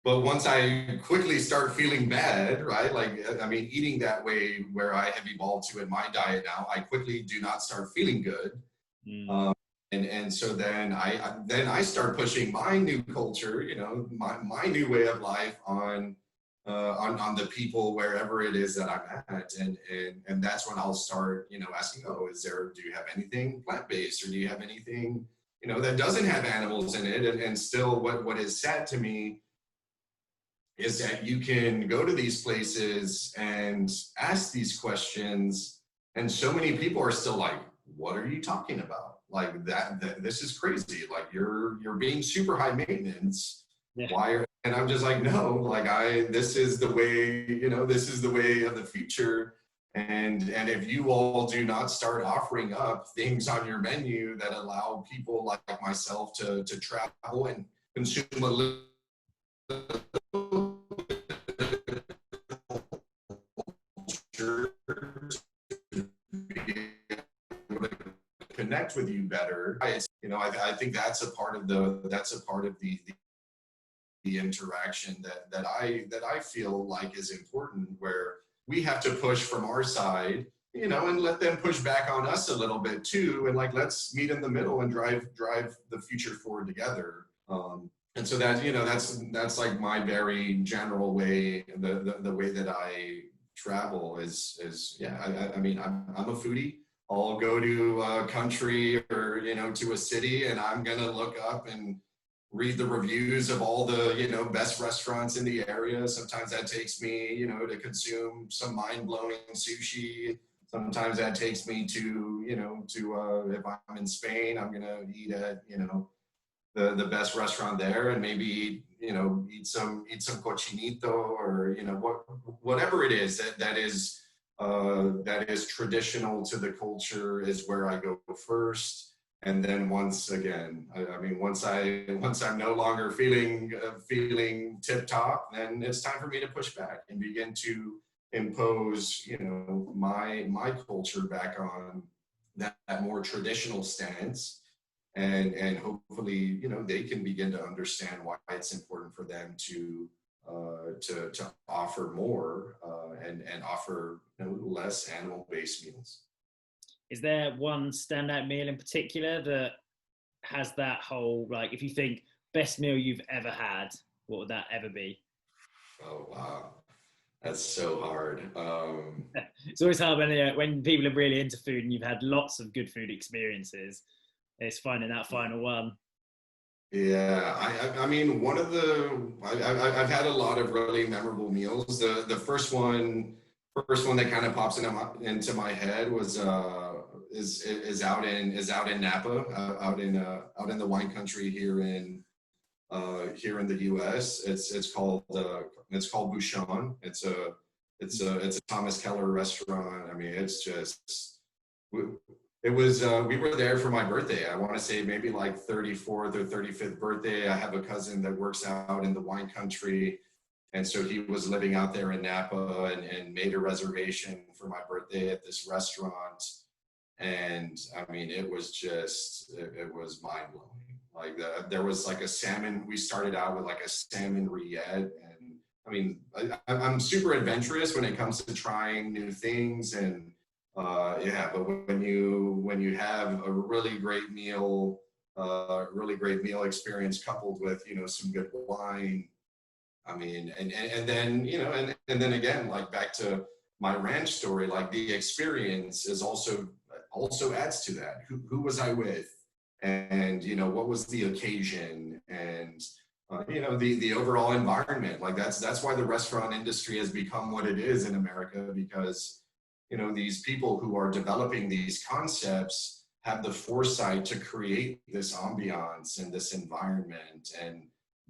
But once I quickly start feeling bad, right? Eating that way where I have evolved to in my diet now, I quickly do not start feeling good. And so then I start pushing my new culture, my new way of life on the people wherever it is that I'm at, and that's when I'll start, asking, do you have anything plant-based, or do you have anything, that doesn't have animals in it? And still, what is sad to me is that you can go to these places and ask these questions, and so many people are still like, what are you talking about? Like that this is crazy. Like you're being super high maintenance. Yeah. Why? And I'm just like, no, this is the way, this is the way of the future. And if you all do not start offering up things on your menu that allow people like myself to travel and consume a little connect with you better, I think that's a part of the interaction that I feel like is important, where we have to push from our side, and let them push back on us a little bit too, and let's meet in the middle and drive the future forward together. And so that's like my very general way, the way that I travel is I'm a foodie. I'll go to a country or, to a city, and I'm going to look up and read the reviews of all the, best restaurants in the area. Sometimes that takes me, to consume some mind-blowing sushi. Sometimes that takes me to if I'm in Spain, I'm going to eat at, the best restaurant there, and maybe, eat some cochinito, or, whatever it is that is traditional to the culture is where I go first. And then once I'm no longer feeling tip top, then it's time for me to push back and begin to impose, my culture back on that more traditional stance. And hopefully, they can begin to understand why it's important for them to offer more and offer less animal-based meals. Is there one standout meal in particular that has that whole, if you think best meal you've ever had, what would that ever be? Oh, wow. That's so hard. It's always hard when people are really into food and you've had lots of good food experiences. It's finding that final one. Yeah, one of I've had a lot of really memorable meals. The first one that kind of pops into my head was is out in Napa, out in the wine country here in the U.S. It's called Bouchon. It's a Thomas Keller restaurant. I mean, it's just we were there for my birthday. I want to say maybe like 34th or 35th birthday. I have a cousin that works out in the wine country. And so he was living out there in Napa and made a reservation for my birthday at this restaurant. And I mean, it was mind blowing. Like there was like a salmon. We started out with like a salmon rillette. And I mean, I'm super adventurous when it comes to trying new things. And but when you have a really great meal experience coupled with, some good wine, I mean, and then, and then again, like back to my ranch story, like the experience is also adds to that. Who was I with? And, what was the occasion? And, the overall environment. Like that's why the restaurant industry has become what it is in America, because, these people who are developing these concepts have the foresight to create this ambiance and this environment and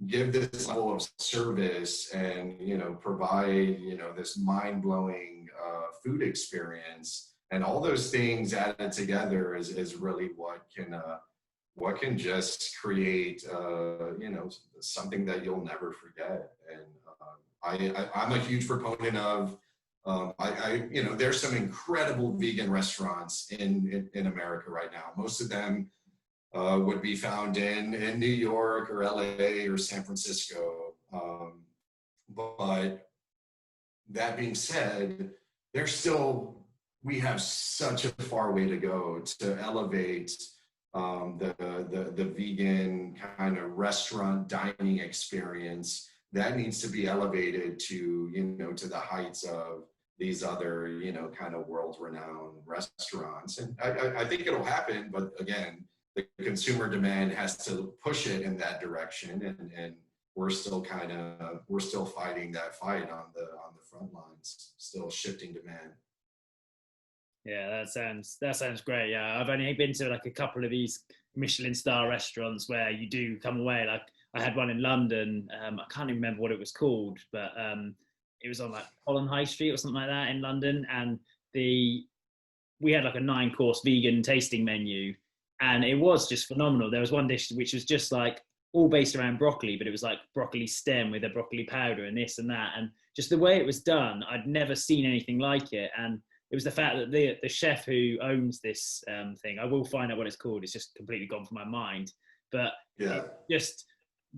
give this level of service and, provide, this mind-blowing food experience. And all those things added together is really what can just create, something that you'll never forget. And I'm a huge proponent of, there's some incredible vegan restaurants in America right now. Most of them would be found in New York or LA or San Francisco. But that being said, we have such a far way to go to elevate the vegan kind of restaurant dining experience. That needs to be elevated to, to the heights of these other, kind of world-renowned restaurants. And I think it'll happen, but again, the consumer demand has to push it in that direction, and we're still fighting that fight on the front lines, still shifting demand. Yeah, that sounds great. Yeah, I've only been to like a couple of these Michelin star restaurants where you do come away. Like I had one in London. I can't even remember what it was called, but it was on like Holland High Street or something like that in London, and we had like a 9-course vegan tasting menu. And it was just phenomenal. There was one dish which was just like all based around broccoli, but it was like broccoli stem with a broccoli powder and this and that. And just the way it was done, I'd never seen anything like it. And it was the fact that the chef who owns this thing, I will find out what it's called. It's just completely gone from my mind. But yeah, just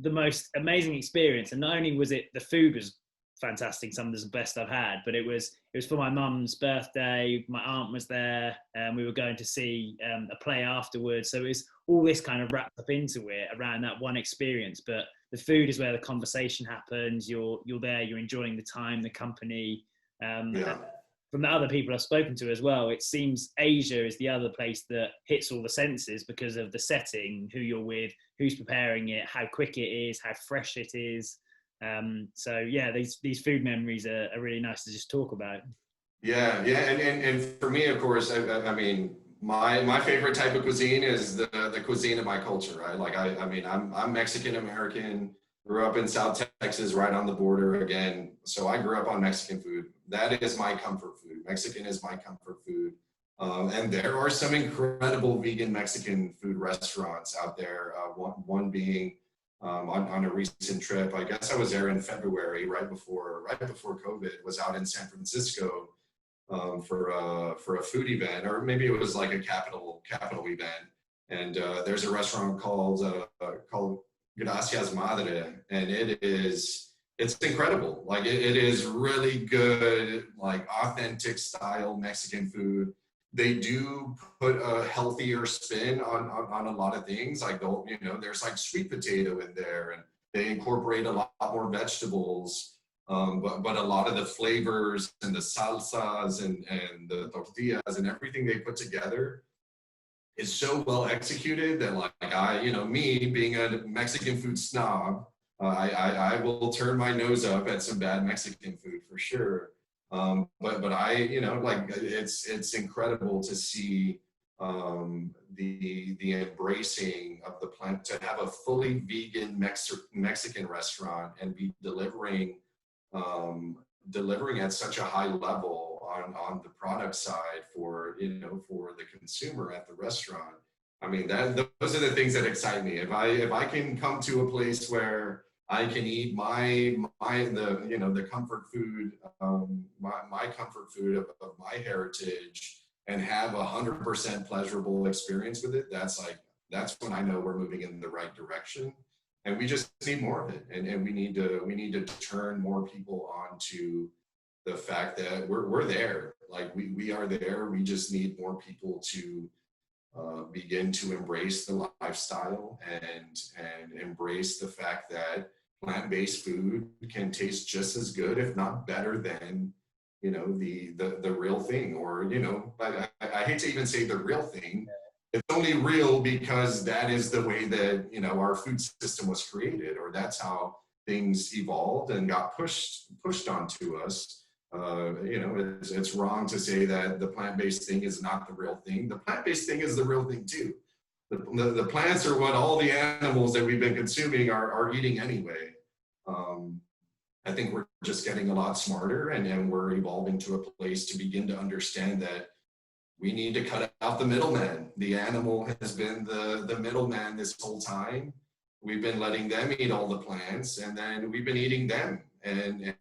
the most amazing experience. And not only was it, the food was fantastic, some of the best I've had, but it was for my mum's birthday. My aunt was there, and we were going to see a play afterwards, so it was all this kind of wrapped up into it around that one experience. But the food is where the conversation happens. You're there, you're enjoying the time, the company. From the other people I've spoken to as well, it seems Asia is the other place that hits all the senses because of the setting, who you're with, who's preparing it, how quick it is, how fresh it is. So yeah, these food memories are really nice to just talk about. Yeah, and for me, of course, I mean, my favorite type of cuisine is the cuisine of my culture, right? Like I'm Mexican American, grew up in South Texas, right on the border again. So I grew up on Mexican food. That is my comfort food. Mexican is my comfort food. And there are some incredible vegan Mexican food restaurants out there. One being on a recent trip. I guess I was there in February, right before COVID, was out in San Francisco for a food event, or maybe it was like a capital event. And there's a restaurant called Gracias Madre, and it's incredible. Like it is really good, like authentic style Mexican food. They do put a healthier spin on a lot of things. Like there's like sweet potato in there, and they incorporate a lot more vegetables. But a lot of the flavors and the salsas and the tortillas and everything they put together is so well executed that like me being a Mexican food snob, I will turn my nose up at some bad Mexican food for sure. But I, like it's incredible to see the embracing of the plant, to have a fully vegan Mexican restaurant and be delivering at such a high level on the product side for, for the consumer at the restaurant. I mean, those are the things that excite me. If I can come to a place where I can eat the comfort food, my comfort food of my heritage, and have 100% pleasurable experience with it, that's when I know we're moving in the right direction. And we just need more of it. And we need to turn more people on to the fact that we're there. Like we are there. We just need more people to begin to embrace the lifestyle and embrace the fact that plant-based food can taste just as good, if not better than, the real thing. Or, I hate to even say the real thing. It's only real because that is the way that, our food system was created, or that's how things evolved and got pushed onto us. It's wrong to say that the plant-based thing is not the real thing. The plant-based thing is the real thing too. The plants are what all the animals that we've been consuming are eating anyway. I think we're just getting a lot smarter, and we're evolving to a place to begin to understand that we need to cut out the middleman. The animal has been the middleman this whole time. We've been letting them eat all the plants, and then we've been eating them. And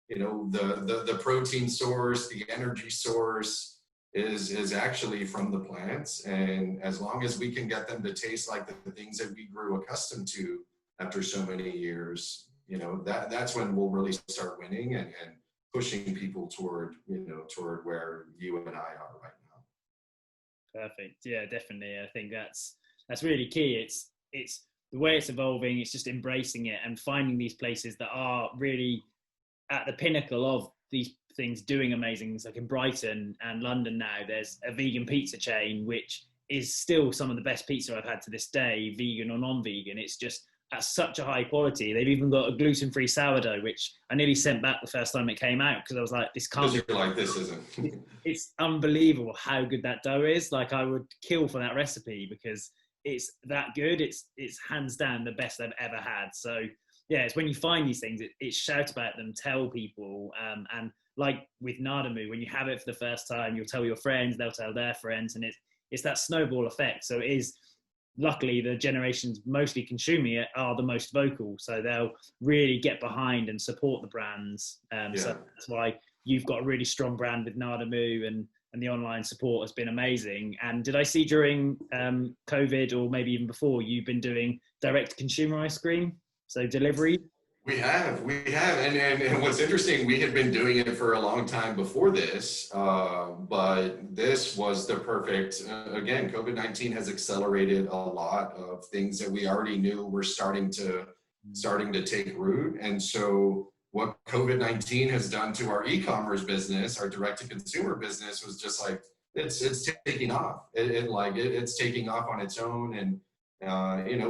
the protein source, the energy source is actually from the plants. And as long as we can get them to taste like the things that we grew accustomed to after so many years, that's when we'll really start winning and pushing people toward where you and I are right now. Perfect. Yeah, definitely. I think that's really key. It's the way it's evolving. It's just embracing it and finding these places that are really at the pinnacle of these things, doing amazing things. Like in Brighton and London now, there's a vegan pizza chain, which is still some of the best pizza I've had to this day, vegan or non-vegan. It's just at such a high quality. They've even got a gluten-free sourdough, which I nearly sent back the first time it came out because I was like, this can't be like this, isn't it? It's unbelievable how good that dough is. Like, I would kill for that recipe because it's that good. It's hands down the best I've ever had. So yeah, it's when you find these things, it's shout about them, tell people. And like with Nadamoo, when you have it for the first time, you'll tell your friends, they'll tell their friends, and it's that snowball effect. So it is, luckily, the generations mostly consuming it are the most vocal. So they'll really get behind and support the brands. So that's why you've got a really strong brand with Nadamoo, and the online support has been amazing. And did I see during COVID, or maybe even before, you've been doing direct consumer ice cream? So delivery? We have. And what's interesting, we had been doing it for a long time before this, but this was the perfect, again, COVID-19 has accelerated a lot of things that we already knew were starting to take root. And so what COVID-19 has done to our e-commerce business, our direct-to-consumer business, was just like, it's taking off. It's taking off on its own. And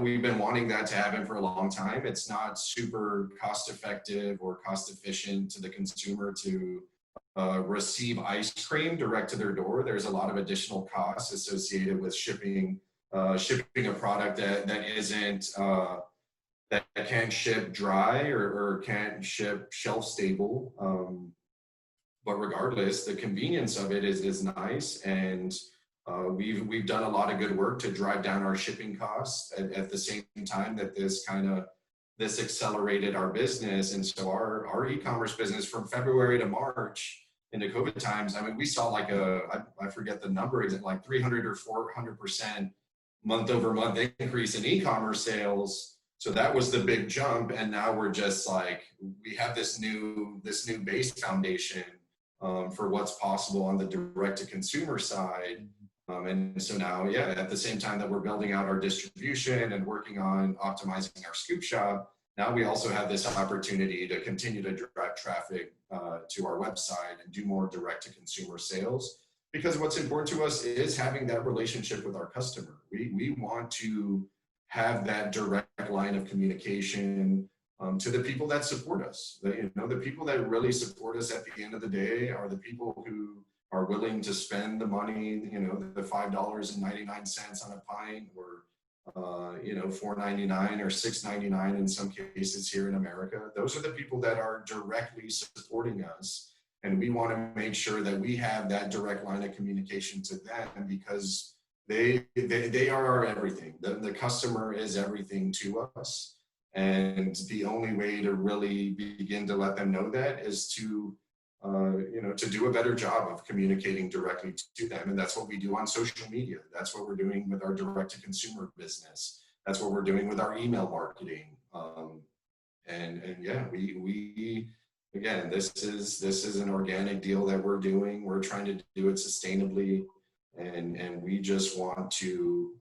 we've been wanting that to happen for a long time. It's not super cost effective or cost efficient to the consumer to receive ice cream direct to their door. There's a lot of additional costs associated with shipping a product that isn't, that can't ship dry or can't ship shelf stable. But regardless, the convenience of it is nice. And we've done a lot of good work to drive down our shipping costs at the same time that this accelerated our business. And so our e-commerce business from February to March into COVID times, I mean, we saw like I forget the number, is it like 300 or 400% month over month increase in e-commerce sales. So that was the big jump. And now we're just like, we have this new base foundation for what's possible on the direct to consumer side. And so now, at the same time that we're building out our distribution and working on optimizing our scoop shop, now we also have this opportunity to continue to drive traffic to our website and do more direct to consumer sales. Because what's important to us is having that relationship with our customer. We want to have that direct line of communication to the people that support us. The people that really support us at the end of the day are the people who are willing to spend the money, you know, the $5.99 on a pint, or you know, $4.99 or $6.99 in some cases here in America. Those are the people that are directly supporting us, and we want to make sure that we have that direct line of communication to them, because they are our everything. The customer is everything to us, and the only way to really begin to let them know that is to you know, to do a better job of communicating directly to them. And that's what we do on social media. That's what we're doing with our direct to consumer business. That's what we're doing with our email marketing. And yeah, we again, this is an organic deal that we're doing. We're trying to do it sustainably. And we just want to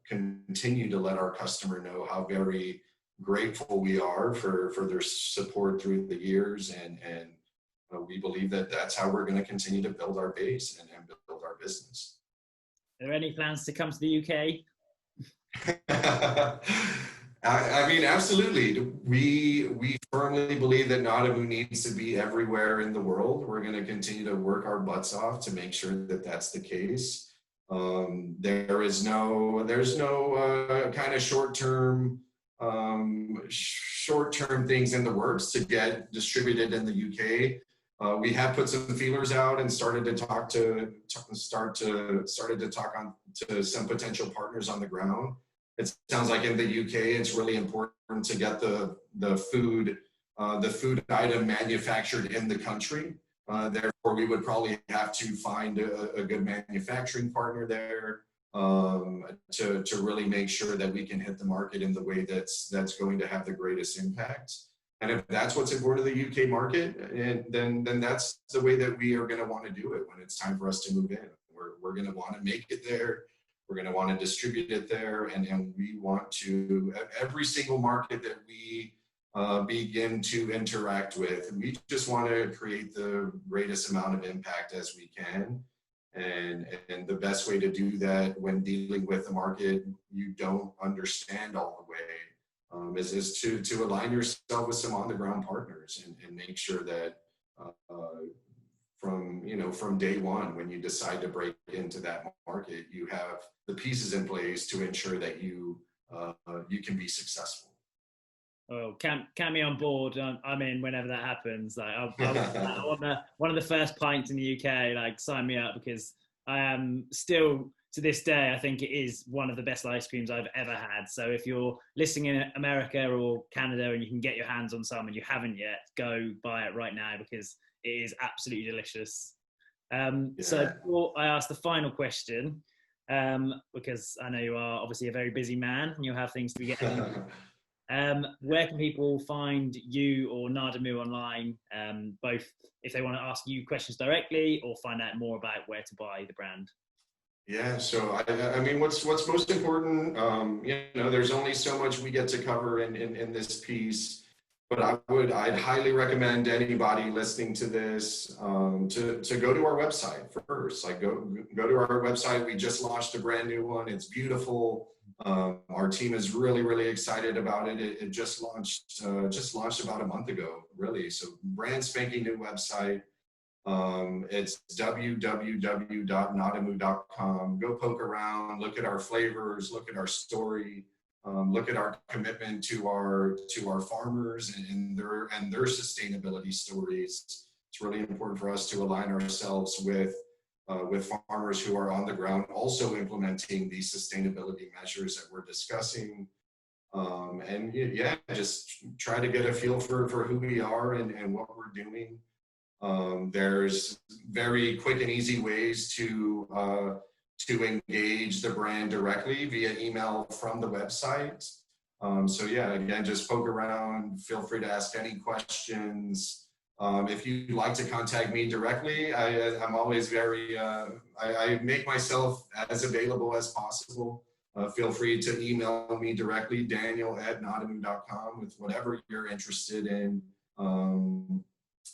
continue to let our customer know how very grateful we are for their support through the years. And we believe that that's how we're going to continue to build our base and build our business. Are there any plans to come to the UK? I mean, absolutely. We firmly believe that Nadamoo needs to be everywhere in the world. We're going to continue to work our butts off to make sure that that's the case. There's no kind of short-term things in the works to get distributed in the UK. We have put some feelers out and started to talk to some potential partners on the ground. It sounds like in the UK, it's really important to get the food item manufactured in the country. Therefore, we would probably have to find a good manufacturing partner there to really make sure that we can hit the market in the way that's going to have the greatest impact. And if that's what's important to the UK market, then that's the way that we are going to want to do it when it's time for us to move in. We're going to want to make it there. We're going to want to distribute it there. And we want to, every single market that we begin to interact with, we just want to create the greatest amount of impact as we can. And the best way to do that when dealing with a market you don't understand all the way, is to align yourself with some on-the-ground partners and make sure that from day one, when you decide to break into that market, you have the pieces in place to ensure that you can be successful. Oh, count me on board. I'm in whenever that happens. Like, I want one of the first pints in the UK. Like, sign me up, because I am still, to this day, I think it is one of the best ice creams I've ever had. So if you're listening in America or Canada and you can get your hands on some and you haven't yet, go buy it right now, because it is absolutely delicious. So before I ask the final question, because I know you are obviously a very busy man and you'll have things to be getting into. Where can people find you or Nadamoo online, both if they want to ask you questions directly or find out more about where to buy the brand? Yeah, so I mean, what's most important, there's only so much we get to cover in this piece, but I'd highly recommend anybody listening to this to go to our website first. Like, go to our website. We just launched a brand new one. It's beautiful. Our team is really excited about it. It just launched about a month ago, really. So brand spanking new website. It's www.nadamoo.com. Go poke around, look at our flavors, look at our story, look at our commitment to our farmers and their sustainability stories. It's really important for us to align ourselves with farmers who are on the ground also implementing these sustainability measures that we're discussing. And yeah, just try to get a feel for who we are and what we're doing. There's very quick and easy ways to engage the brand directly via email from the website. So yeah, again, just poke around, feel free to ask any questions. If you'd like to contact me directly, I'm always I make myself as available as possible. Feel free to email me directly, daniel@nadamoo.com, with whatever you're interested in.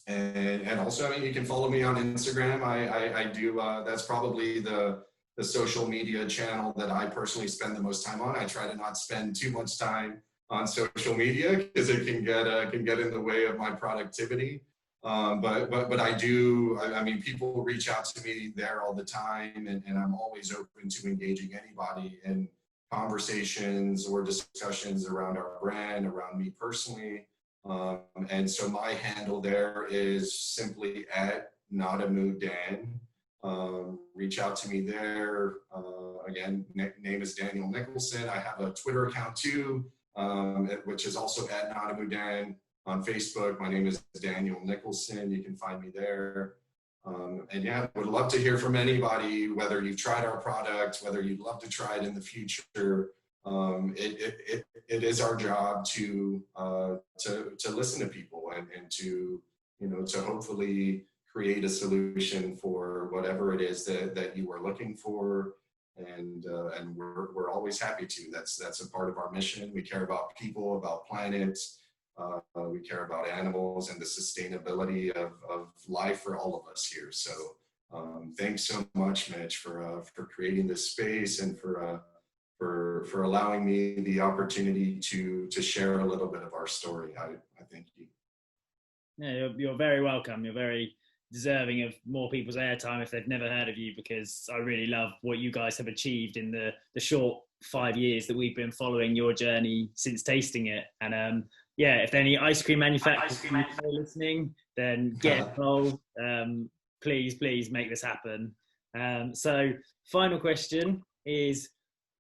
And also, I mean, you can follow me on Instagram. I do, that's probably the social media channel that I personally spend the most time on. I try to not spend too much time on social media because it can get in the way of my productivity. But I do. I mean, people reach out to me there all the time, and I'm always open to engaging anybody in conversations or discussions around our brand, around me personally. And so my handle there is simply at Nadamoo Dan. Reach out to me there. Again, name is Daniel Nicholson. I have a Twitter account too, which is also at Nadamoo Dan. On Facebook, my name is Daniel Nicholson. You can find me there. And yeah, would love to hear from anybody, whether you've tried our product, whether you'd love to try it in the future. It is our job to listen to people and to, to hopefully create a solution for whatever it is that you are looking for. And we're always happy to. That's a part of our mission. We care about people, about planets. We care about animals and the sustainability of life for all of us here. So thanks so much, Mitch, for creating this space and for allowing me the opportunity to share a little bit of our story. I thank you. Yeah, you're very welcome. You're very deserving of more people's airtime if they've never heard of you, because I really love what you guys have achieved in the short 5 years that we've been following your journey since tasting it. And yeah, if there are any ice cream manufacturers listening, then get involved. Please make this happen. So final question is,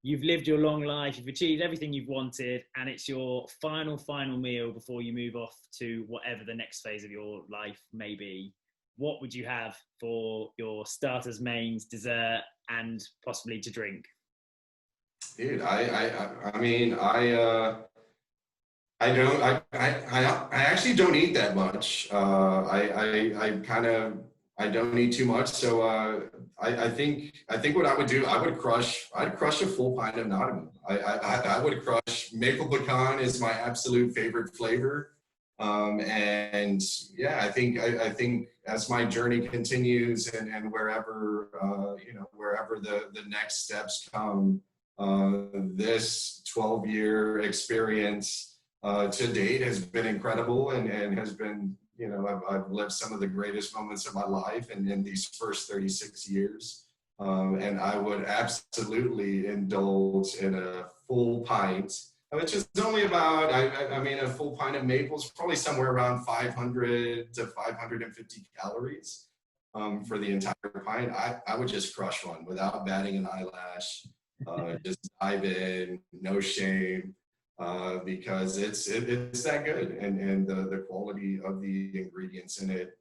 you've lived your long life, you've achieved everything you've wanted, and it's your final meal before you move off to whatever the next phase of your life may be. What would you have for your starters, mains, dessert, and possibly to drink? Dude, I mean, I actually don't eat that much. I don't eat too much. So I think what I would do, I'd crush a full pint of Nadamoo. I would crush maple pecan is my absolute favorite flavor. And yeah, I think as my journey continues and wherever wherever the next steps come, this 12-year experience to date has been incredible and has been, I've lived some of the greatest moments of my life in these first 36 years. And I would absolutely indulge in a full pint, which is only about, I mean, a full pint of maple is probably somewhere around 500 to 550 calories for the entire pint. I would just crush one without batting an eyelash. Just dive in, no shame. Because it's that good, and the quality of the ingredients in it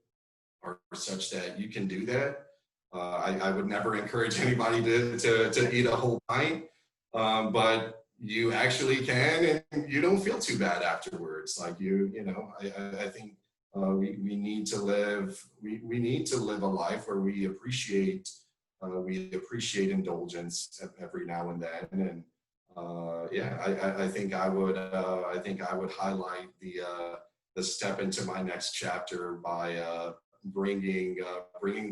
are such that you can do that. I would never encourage anybody to eat a whole pint, but you actually can, and you don't feel too bad afterwards. Like I think we need to live a life where we appreciate indulgence every now and then. And yeah, I think I would highlight the step into my next chapter by bringing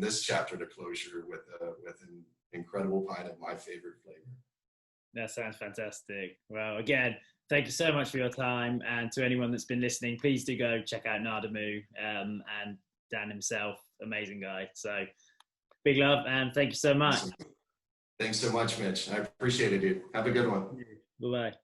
this chapter to closure with an incredible pint of my favorite flavor. That sounds fantastic. Well, again, thank you so much for your time, and to anyone that's been listening, please do go check out Nadamoo, and Dan himself, amazing guy. So big love, and thank you so much. Awesome. Thanks so much, Mitch. I appreciate it, dude. Have a good one. Bye-bye.